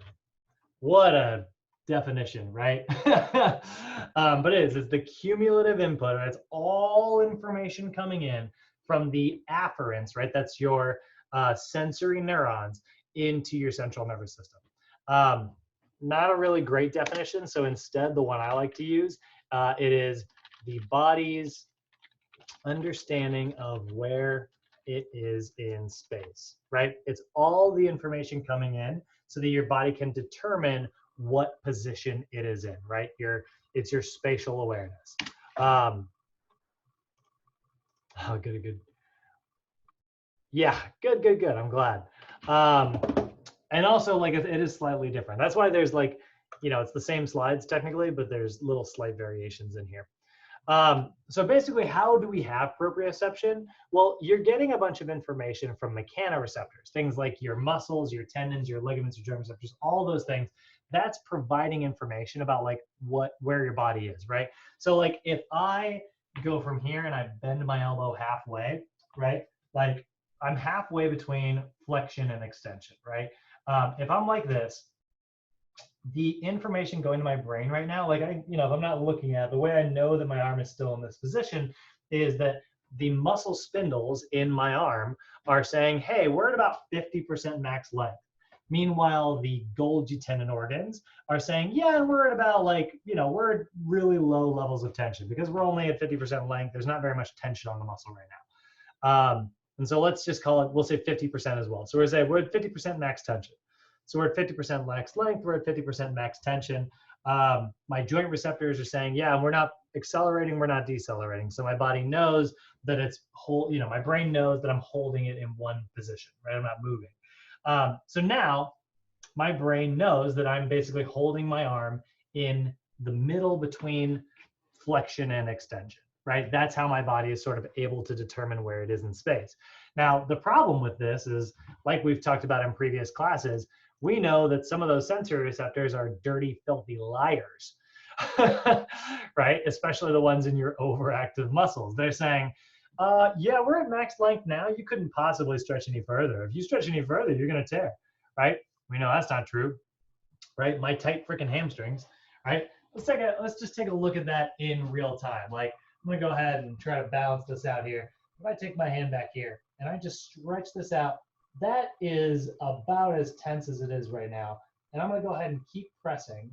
What a definition, right? But it's the cumulative input, and it's all information coming in from the afferents, right? That's your sensory neurons into your central nervous system. Not a really great definition, so instead the one I like to use, it is the body's understanding of where it is in space, right? It's all the information coming in so that your body can determine what position it is in, right? It's your spatial awareness. Oh, good. Yeah, good. I'm glad. And also, like, it is slightly different. That's why there's like, it's the same slides technically, but there's little slight variations in here. So basically, how do we have proprioception? Well, you're getting a bunch of information from mechanoreceptors, things like your muscles, your tendons, your ligaments, your joint receptors, all those things. That's providing information about like where your body is, right? So like if I go from here and I bend my elbow halfway, right? Like I'm halfway between flexion and extension, right? If I'm like this, the information going to my brain right now, like if I'm not looking at it, the way I know that my arm is still in this position is that the muscle spindles in my arm are saying, hey, we're at about 50% max length. Meanwhile, the Golgi tendon organs are saying, yeah, we're at about like, we're at really low levels of tension because we're only at 50% length. There's not very much tension on the muscle right now. And so let's just call it, we'll say 50% as well. So we're saying we're at 50% max tension. So we're at 50% max length, we're at 50% max tension. My joint receptors are saying, yeah, we're not accelerating, we're not decelerating. So my body knows that it's my brain knows that I'm holding it in one position, right? I'm not moving. So now my brain knows that I'm basically holding my arm in the middle between flexion and extension, right? That's how my body is sort of able to determine where it is in space. Now, the problem with this is, like we've talked about in previous classes, we know that some of those sensory receptors are dirty, filthy liars, right? Especially the ones in your overactive muscles. They're saying, yeah, we're at max length now. You couldn't possibly stretch any further. If you stretch any further, you're going to tear, right? We know that's not true, right? My tight freaking hamstrings, right? Let's just take a look at that in real time. Like, I'm going to go ahead and try to balance this out here. If I take my hand back here and I just stretch this out, that is about as tense as it is right now. And I'm going to go ahead and keep pressing.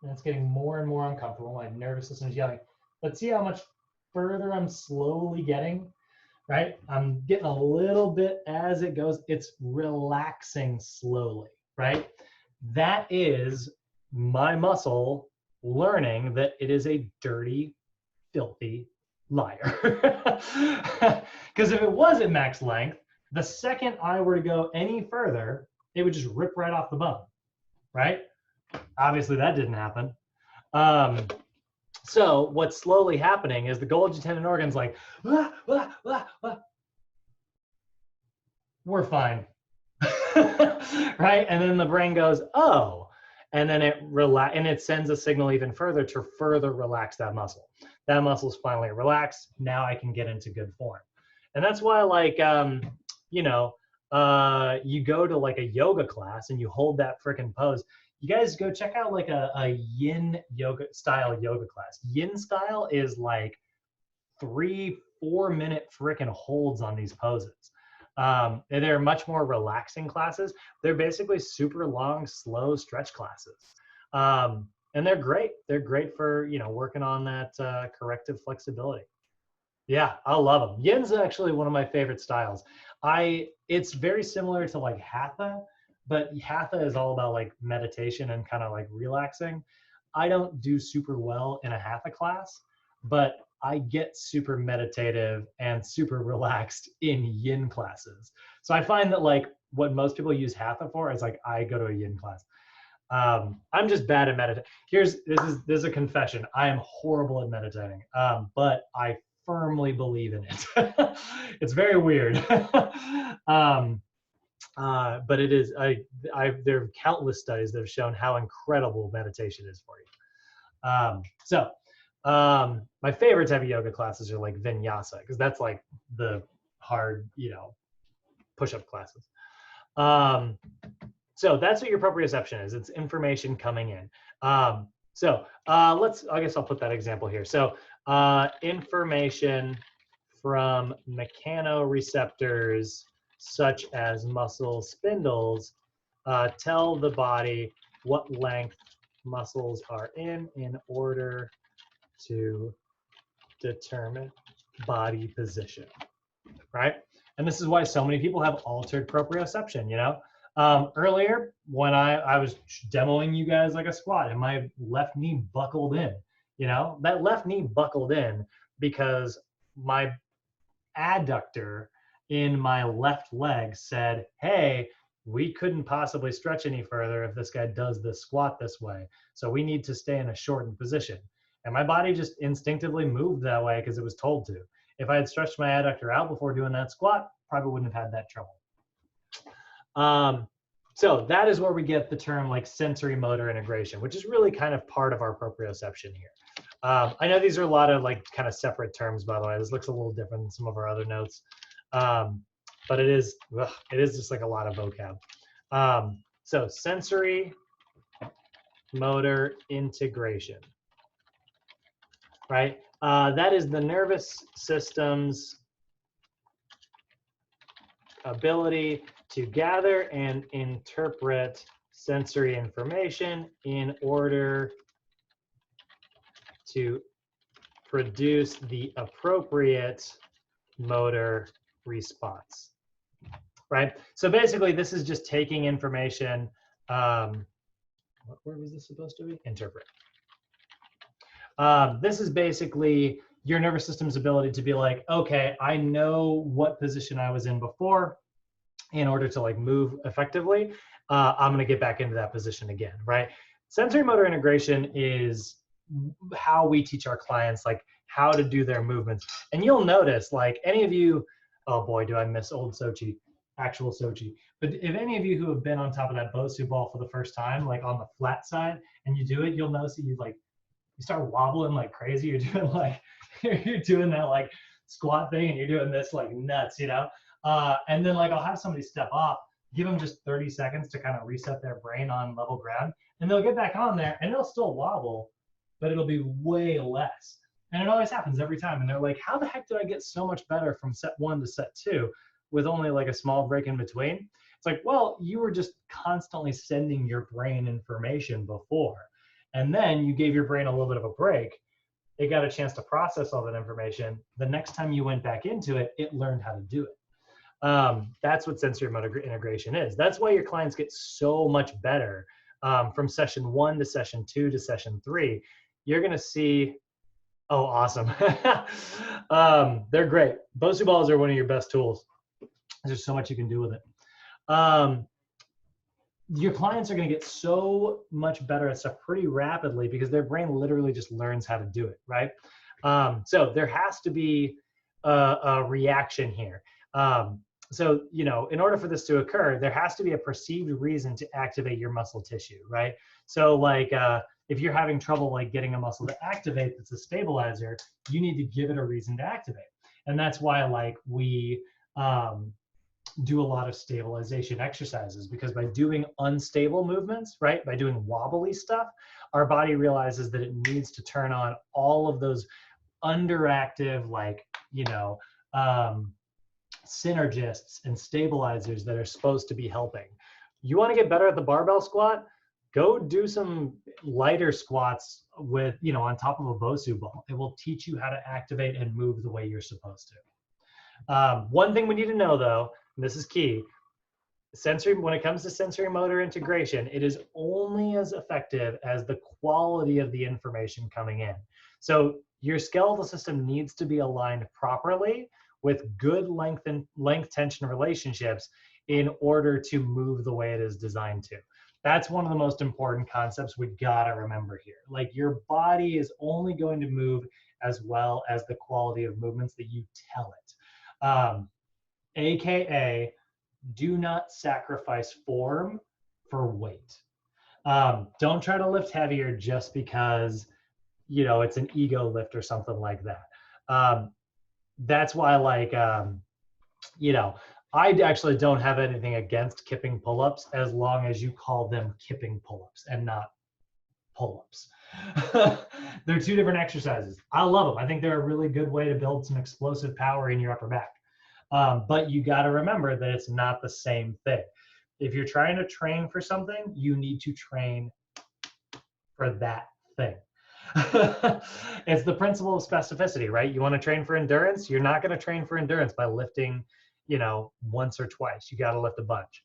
And it's getting more and more uncomfortable. My nervous system is yelling. But see how much further I'm slowly getting, right? I'm getting a little bit as it goes. It's relaxing slowly, right? That is my muscle learning that it is a dirty, filthy liar. Because if it was at max length, the second I were to go any further, it would just rip right off the bone, right? Obviously, that didn't happen. So what's slowly happening is the Golgi tendon organ's like, we're fine, right? And then the brain goes, oh, and then it sends a signal even further to further relax that muscle. That muscle's finally relaxed. Now I can get into good form. And that's why, like, you go to like a yoga class and you hold that freaking pose. you guys go check out like a yin yoga style yoga class. Yin style is like 3-4 minute freaking holds on these poses. And they're much more relaxing classes. They're basically super long, slow stretch classes. And they're great. They're great for, you know, working on that corrective flexibility. Yeah, I love them. Yin's actually one of my favorite styles. It's very similar to like Hatha, but Hatha is all about like meditation and kind of like relaxing. I don't do super well in a Hatha class, but I get super meditative and super relaxed in Yin classes. So I find that like what most people use Hatha for is like I go to a Yin class. I'm just bad at meditating. This is a confession. I am horrible at meditating, but I firmly believe in it. It's very weird. But it is, there are countless studies that have shown how incredible meditation is for you. My favorite type of yoga classes are like vinyasa, because that's like the hard, you know, push-up classes. So that's what your proprioception is. It's information coming in. I guess I'll put that example here. So information from mechanoreceptors, such as muscle spindles, tell the body what length muscles are in order to determine body position, right? And this is why so many people have altered proprioception, you know? Earlier, when I was demoing you guys like a squat and my left knee buckled in, you know, that left knee buckled in because my adductor in my left leg said, hey, we couldn't possibly stretch any further if this guy does this squat this way. So we need to stay in a shortened position. And my body just instinctively moved that way because it was told to. If I had stretched my adductor out before doing that squat, probably wouldn't have had that trouble. So that is where we get the term like sensory motor integration, which is really kind of part of our proprioception here. I know these are a lot of like kind of separate terms, by the way. This looks a little different than some of our other notes. But it is just like a lot of vocab. So sensory motor integration, right? That is the nervous system's ability to gather and interpret sensory information in order to produce the appropriate motor response, right? So basically, this is just taking information. What word was this supposed to be? Interpret. This is basically your nervous system's ability to be like, okay, I know what position I was in before. In order to like move effectively, I'm going to get back into that position again, right? Sensory motor integration is how we teach our clients like how to do their movements. And you'll notice like any of you, oh boy, do I miss old Sochi, actual Sochi. But if any of you who have been on top of that Bosu ball for the first time, like on the flat side, and you do it, you'll notice that you start wobbling like crazy. You're doing like, you're doing that like squat thing and you're doing this like nuts, you know? And then like I'll have somebody step off, give them just 30 seconds to kind of reset their brain on level ground, and they'll get back on there and they'll still wobble, but it'll be way less. And it always happens every time. And they're like, how the heck did I get so much better from set 1 to set 2 with only like a small break in between? It's like, well, you were just constantly sending your brain information before. And then you gave your brain a little bit of a break. It got a chance to process all that information. The next time you went back into it, it learned how to do it. That's what sensory motor integration is. That's why your clients get so much better from session 1 to session 2 to session 3. You're going to see, oh, awesome. They're great. Bosu balls are one of your best tools. There's so much you can do with it. Your clients are going to get so much better at stuff pretty rapidly because their brain literally just learns how to do it, right? So there has to be a reaction here. So, you know, in order for this to occur, there has to be a perceived reason to activate your muscle tissue, right? So like, if you're having trouble like getting a muscle to activate that's a stabilizer, you need to give it a reason to activate. And that's why like we do a lot of stabilization exercises, because by doing unstable movements, right, by doing wobbly stuff, our body realizes that it needs to turn on all of those underactive, like, synergists and stabilizers that are supposed to be helping. You want to get better at the barbell squat? Go do some lighter squats with, on top of a Bosu ball. It will teach you how to activate and move the way you're supposed to. One thing we need to know, though, and this is key, when it comes to sensory motor integration, it is only as effective as the quality of the information coming in. So your skeletal system needs to be aligned properly with good length tension relationships in order to move the way it is designed to. That's one of the most important concepts we gotta remember here. Like, your body is only going to move as well as the quality of movements that you tell it. AKA, do not sacrifice form for weight. Don't try to lift heavier just because, it's an ego lift or something like that. That's why, like, I actually don't have anything against kipping pull-ups as long as you call them kipping pull-ups and not pull-ups. They're two different exercises. I love them. I think they're a really good way to build some explosive power in your upper back. But you got to remember that it's not the same thing. If you're trying to train for something, you need to train for that thing. It's the principle of specificity, right? You want to train for endurance. You're not going to train for endurance by lifting, once or twice. You got to lift a bunch.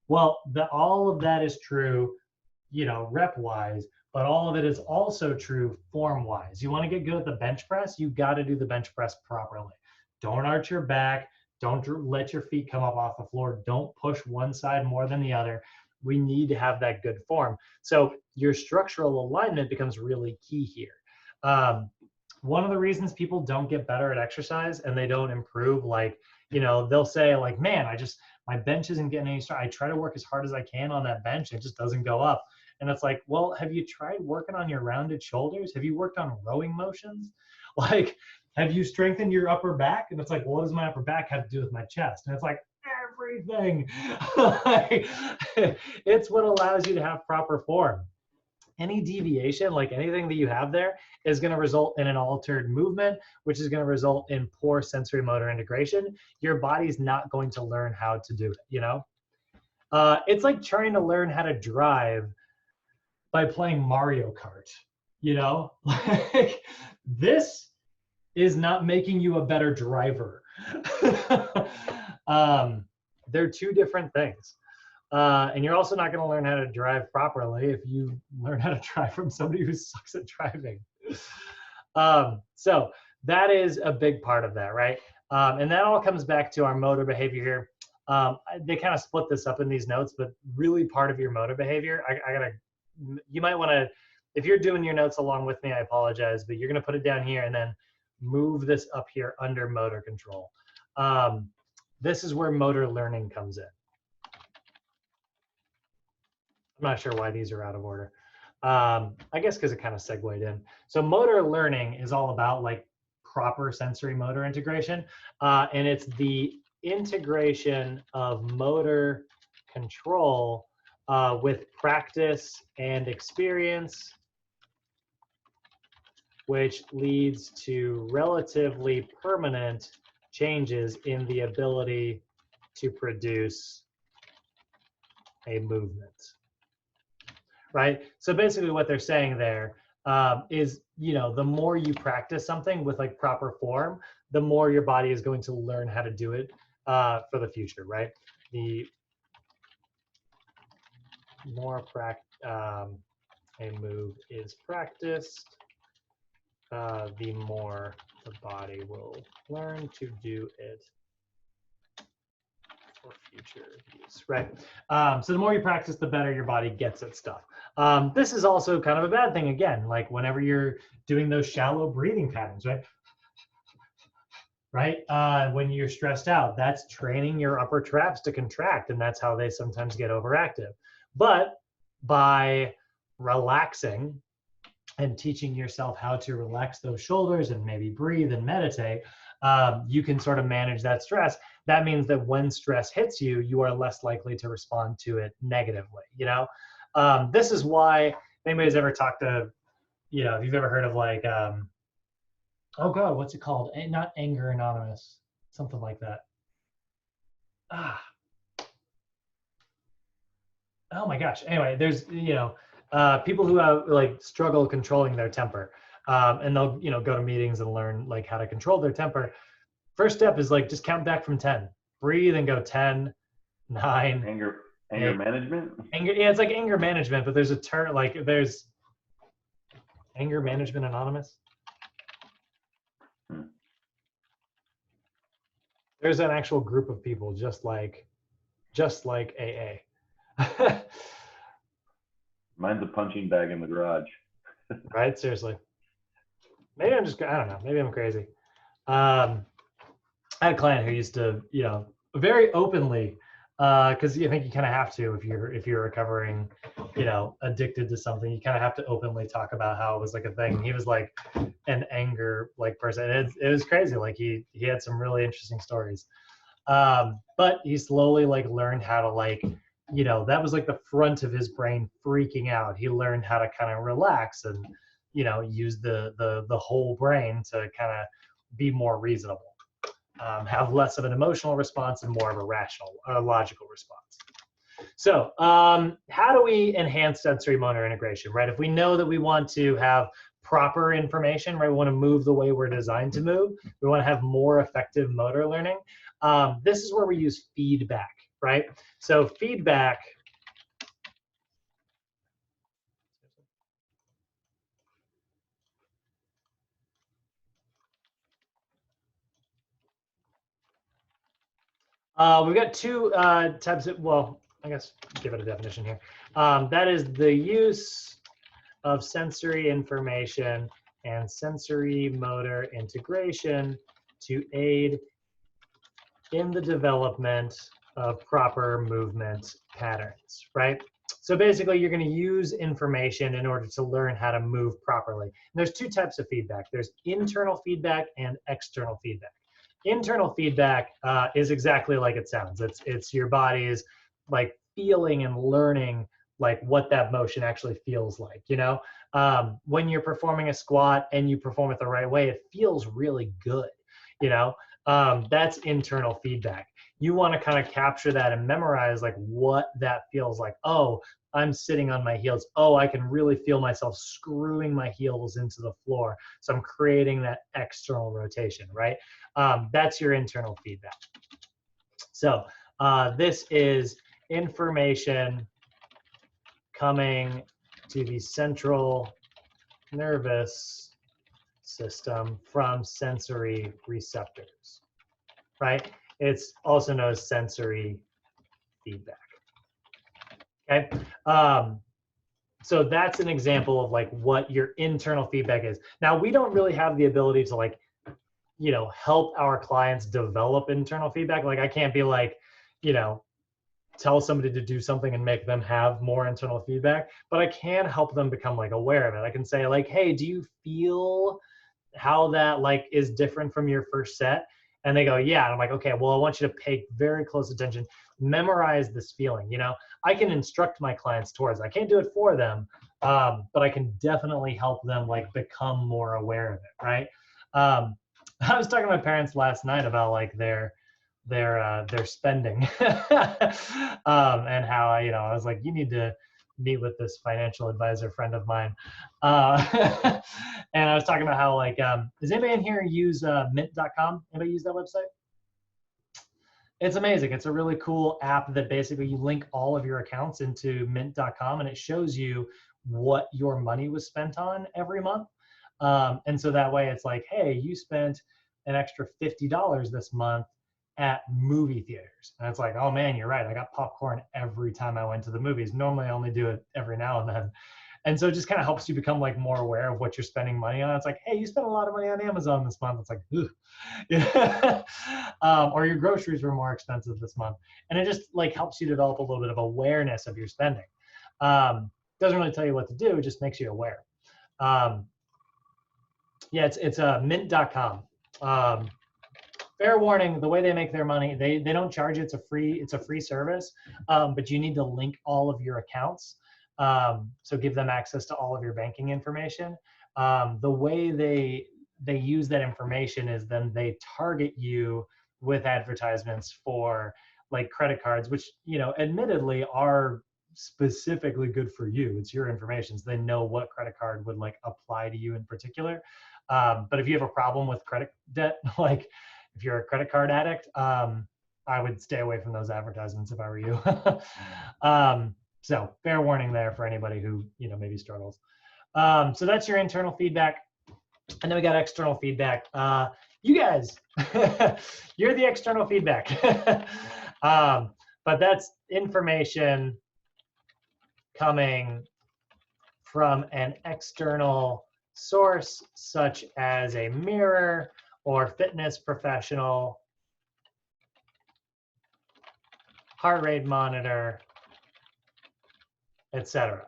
Well, all of that is true, rep-wise, but all of it is also true form-wise. You want to get good at the bench press, you got to do the bench press properly. Don't arch your back. Don't let your feet come up off the floor. Don't push one side more than the other. We need to have that good form. So your structural alignment becomes really key here. One of the reasons people don't get better at exercise and they don't improve, like, they'll say, like, man, my bench isn't getting any stronger. I try to work as hard as I can on that bench. It just doesn't go up. And it's like, well, have you tried working on your rounded shoulders? Have you worked on rowing motions? Like, have you strengthened your upper back? And it's like, well, what does my upper back have to do with my chest? And it's like, everything. It's what allows you to have proper form. Any deviation, like anything that you have there, is going to result in an altered movement, which is going to result in poor sensory motor integration. Your body's not going to learn how to do it, It's like trying to learn how to drive by playing Mario Kart, Like, this is not making you a better driver. They're two different things. And you're also not going to learn how to drive properly if you learn how to drive from somebody who sucks at driving. So that is a big part of that, right? And that all comes back to our motor behavior here. They kind of split this up in these notes, but really part of your motor behavior, you might want to, if you're doing your notes along with me, I apologize, but you're going to put it down here and then move this up here under motor control. This is where motor learning comes in. I'm not sure why these are out of order. I guess because it kind of segued in. So motor learning is all about, like, proper sensory motor integration. And it's the integration of motor control with practice and experience, which leads to relatively permanent changes in the ability to produce a movement. Right? So basically what they're saying there is, the more you practice something with, like, proper form, the more your body is going to learn how to do it for the future, right? The more a move is practiced, the more the body will learn to do it for future use, right? So the more you practice, the better your body gets at stuff. This is also kind of a bad thing, again, like whenever you're doing those shallow breathing patterns, right? When you're stressed out, that's training your upper traps to contract, and that's how they sometimes get overactive. But by relaxing and teaching yourself how to relax those shoulders and maybe breathe and meditate, you can sort of manage that stress. That means that when stress hits you, you are less likely to respond to it negatively. This is why, if anybody's ever talked to, if you've ever heard of like, oh God, what's it called? Not Anger Anonymous, something like that. Oh my gosh. Anyway, there's, people who have like struggle controlling their temper, and they'll, go to meetings and learn like how to control their temper. First step is like, just count back from 10, breathe and go 10, 9. Anger 8. management? Yeah, it's like anger management, but there's a term, like there's Anger Management Anonymous. There's an actual group of people just like AA. Mine's a punching bag in the garage. Right? Seriously. Maybe I don't know. Maybe I'm crazy. I had a client who used to, very openly, because I think you kind of have to if you're recovering, addicted to something, you kind of have to openly talk about how it was like a thing. He was like an anger like person. It was crazy. Like he had some really interesting stories, but he slowly like learned how to like, that was like the front of his brain freaking out. He learned how to kind of relax and use the whole brain to kind of be more reasonable. Have less of an emotional response and more of a rational, logical response. So how do we enhance sensory motor integration, right? If we know that we want to have proper information, right? We want to move the way we're designed to move. We want to have more effective motor learning. This is where we use feedback, right? So feedback we've got two types of, well, I guess give it a definition here. That is the use of sensory information and sensory motor integration to aid in the development of proper movement patterns, right? So basically, you're going to use information in order to learn how to move properly. And there's two types of feedback. There's internal feedback and external feedback. Internal feedback is exactly like it sounds. It's your body's like feeling and learning like what that motion actually feels like. When you're performing a squat and you perform it the right way, it feels really good. That's internal feedback. You want to kind of capture that and memorize like what that feels like. Oh, I'm sitting on my heels. Oh, I can really feel myself screwing my heels into the floor. So I'm creating that external rotation, right? That's your internal feedback. So this is information coming to the central nervous system from sensory receptors, right? It's also known as sensory feedback. Okay, so that's an example of like what your internal feedback is. Now, we don't really have the ability to like, help our clients develop internal feedback. Like I can't be like, tell somebody to do something and make them have more internal feedback, but I can help them become like aware of it. I can say like, hey, do you feel how that like is different from your first set? And they go, yeah. And I'm like, okay, well, I want you to pay very close attention, memorize this feeling. I can instruct my clients towards it. I can't do it for them, but I can definitely help them like become more aware of it, right? I was talking to my parents last night about like their spending and how I was like, you need to meet with this financial advisor friend of mine, and I was talking about how like does anybody in here use mint.com? Anybody use that website? It's amazing. It's a really cool app that basically you link all of your accounts into mint.com and it shows you what your money was spent on every month. And so that way it's like, hey, you spent an extra $50 this month at movie theaters. And it's like, oh man, you're right. I got popcorn every time I went to the movies. Normally I only do it every now and then. And so it just kind of helps you become like more aware of what you're spending money on. It's like, hey, you spent a lot of money on Amazon this month. It's like, yeah. Or your groceries were more expensive this month. And it just like helps you develop a little bit of awareness of your spending. Doesn't really tell you what to do. It just makes you aware. Yeah, it's mint.com. fair warning, the way they make their money, they don't charge you. It's a free service, but you need to link all of your accounts. So give them access to all of your banking information. The way they use that information is then they target you with advertisements for like credit cards, which, you know, admittedly are specifically good for you. It's your information. So they know what credit card would like apply to you in particular. But if you have a problem with credit debt, like if you're a credit card addict, I would stay away from those advertisements if I were you. So fair warning there for anybody who, you know, maybe struggles. So that's your internal feedback. And then we got external feedback. You guys, you're the external feedback. But that's information coming from an external source, such as a mirror or fitness professional, heart rate monitor, etc.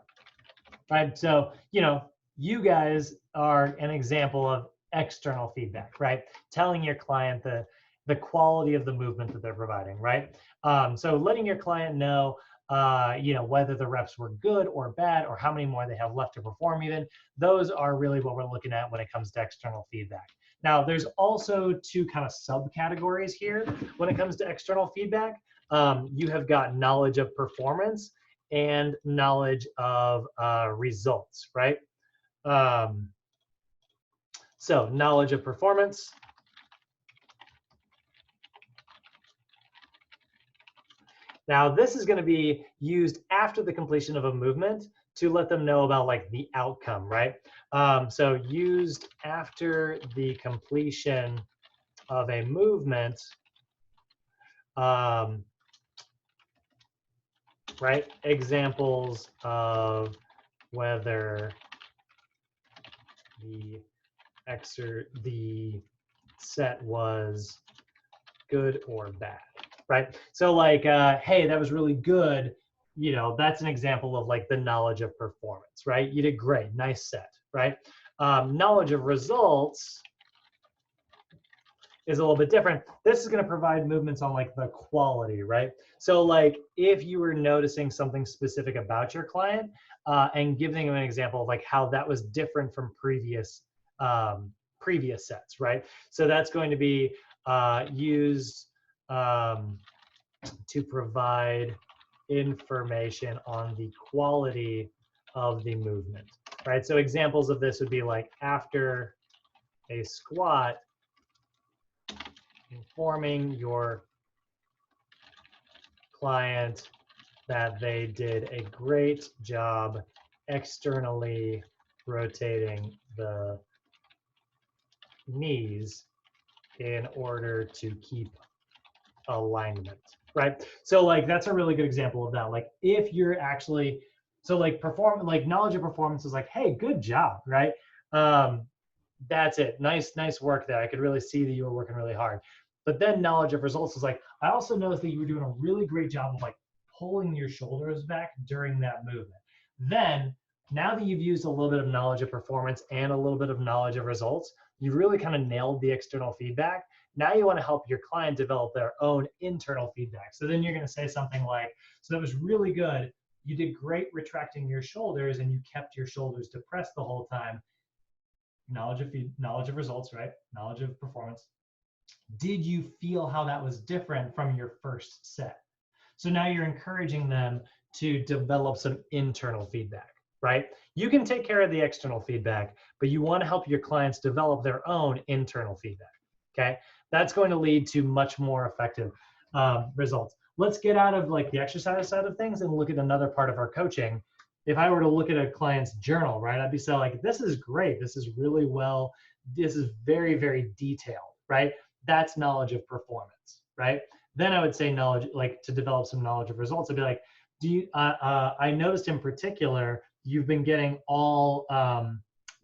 Right? So, you know, you guys are an example of external feedback, right? Telling your client the quality of the movement that they're providing, right? So letting your client know, you know, whether the reps were good or bad, or how many more they have left to perform even. Those are really what we're looking at when it comes to external feedback. Now, there's also two kind of subcategories here when it comes to external feedback. You have got knowledge of performance and knowledge of results, right? So knowledge of performance. Now, this is going to be used after the completion of a movement to let them know about like the outcome, right? So used after the completion of a movement, right? Examples of whether the set was good or bad, right? So like, hey, that was really good. You know, that's an example of like the knowledge of performance, right? You did great, nice set, right? Knowledge of results is a little bit different. This is going to provide movements on like the quality, right? So like if you were noticing something specific about your client and giving them an example of like how that was different from previous sets, right? So that's going to be used to provide information on the quality of the movement, right? So examples of this would be like after a squat, informing your client that they did a great job externally rotating the knees in order to keep alignment, right? So like that's a really good example of that. Like if you're actually, so like knowledge of performance is like, hey, good job, right? That's it. Nice work there. I could really see that you were working really hard. But then knowledge of results is like, I also noticed that you were doing a really great job of like pulling your shoulders back during that movement. Then now that you've used a little bit of knowledge of performance and a little bit of knowledge of results, you really kind of nailed the external feedback. Now you want to help your client develop their own internal feedback. So then you're going to say something like, so that was really good. You did great retracting your shoulders and you kept your shoulders depressed the whole time. Knowledge of results, right? Knowledge of performance. Did you feel how that was different from your first set? So now you're encouraging them to develop some internal feedback, right? You can take care of the external feedback, but you want to help your clients develop their own internal feedback, okay? That's going to lead to much more effective results. Let's get out of like the exercise side of things and look at another part of our coaching. If I were to look at a client's journal, right, I'd be saying like, this is great. This is really well, this is very, very detailed, right? That's knowledge of performance, right? Then I would say knowledge, like to develop some knowledge of results. I'd be like, I noticed in particular, you've been getting all,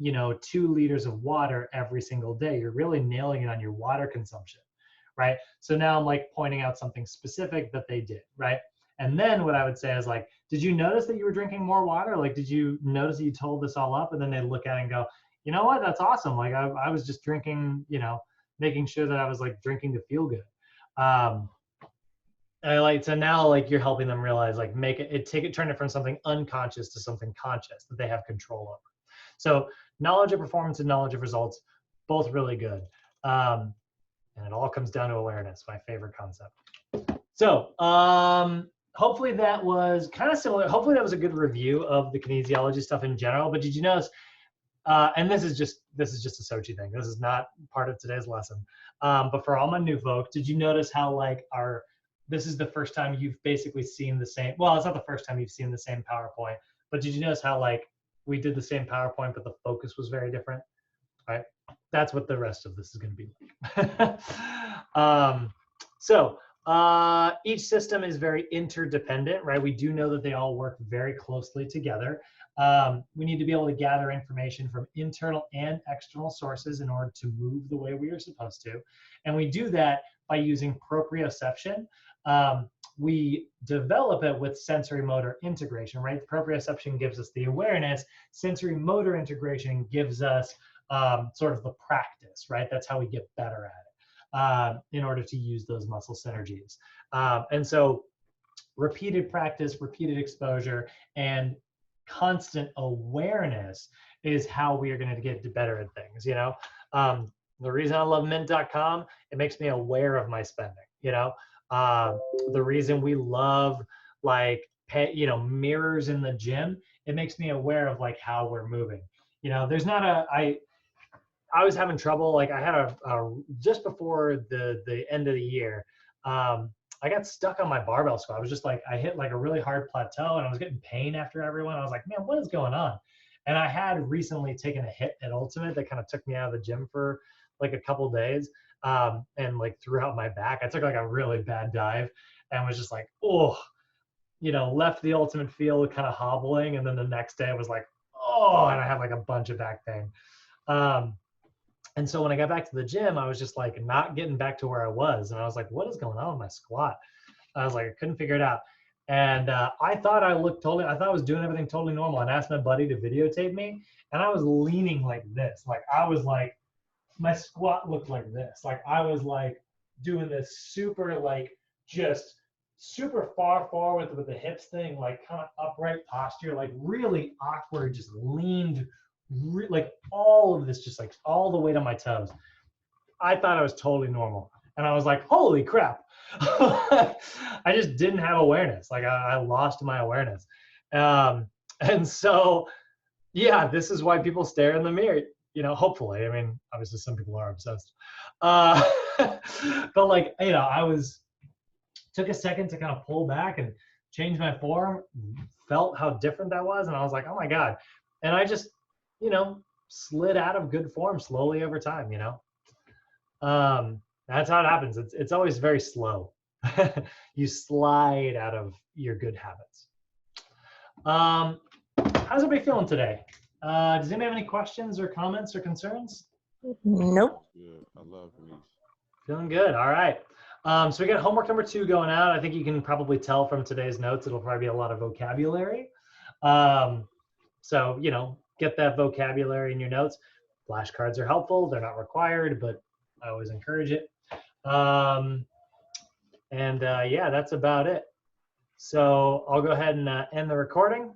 2 liters of water every single day. You're really nailing it on your water consumption, right? So now I'm like pointing out something specific that they did, right? And then what I would say is like, did you notice that you were drinking more water? Like, did you notice that you told this all up? And then they look at it and go, you know what, that's awesome. Like I was just drinking, making sure that I was like drinking to feel good. And like, so now like you're helping them realize, like turn it from something unconscious to something conscious that they have control over. So knowledge of performance and knowledge of results, both really good. And it all comes down to awareness, my favorite concept. So hopefully that was kind of similar. Hopefully that was a good review of the kinesiology stuff in general. But did you notice, and this is just a Sochi thing. This is not part of today's lesson. But for all my new folks, did you notice how like this is the first time you've basically seen the same, well, it's not the first time you've seen the same PowerPoint, but did you notice how like we did the same PowerPoint, but the focus was very different? All right, that's what the rest of this is going to be like. Each system is very interdependent, right? We do know that they all work very closely together. We need to be able to gather information from internal and external sources in order to move the way we are supposed to. And we do that by using proprioception. We develop it with sensory motor integration, right? Proprioception gives us the awareness. Sensory motor integration gives us sort of the practice, right? That's how we get better at it in order to use those muscle synergies. And so repeated practice, repeated exposure, and constant awareness is how we are going to get better at things, you know? The reason I love mint.com, it makes me aware of my spending, you know? The reason we love like, mirrors in the gym, it makes me aware of like how we're moving. You know, there's not I was having trouble. Like I had just before the end of the year, I got stuck on my barbell squat. I was just like, I hit like a really hard plateau and I was getting pain after everyone. I was like, man, what is going on? And I had recently taken a hit at Ultimate that kind of took me out of the gym for like a couple days. And like throughout my back, I took like a really bad dive and was just like, oh, left the Ultimate field kind of hobbling. And then the next day I was like, oh, and I had like a bunch of back pain. And so when I got back to the gym, I was just like not getting back to where I was. And I was like, what is going on with my squat? I was like, I couldn't figure it out. And I thought I was doing everything totally normal. And asked my buddy to videotape me. And I was leaning like this. Like I was like, my squat looked like this. Like I was like doing this super like just super far forward with the hips thing, like kind of upright posture, like really awkward, just leaned, like all of this, just like all the way to my toes. I thought I was totally normal. And I was like, holy crap. I just didn't have awareness. Like I lost my awareness. And so, yeah, this is why people stare in the mirror, hopefully. I mean, obviously some people are obsessed. But like, took a second to kind of pull back and change my form, felt how different that was. And I was like, oh my God. And I just, slid out of good form slowly over time, That's how it happens. It's always very slow. You slide out of your good habits. How's everybody feeling today? Does anybody have any questions or comments or concerns? Nope. Good. I love these. Feeling good. All right. So we got homework number 2 going out. I think you can probably tell from today's notes, it'll probably be a lot of vocabulary. So, get that vocabulary in your notes. Flashcards are helpful. They're not required, but I always encourage it. Yeah, that's about it. So I'll go ahead and end the recording.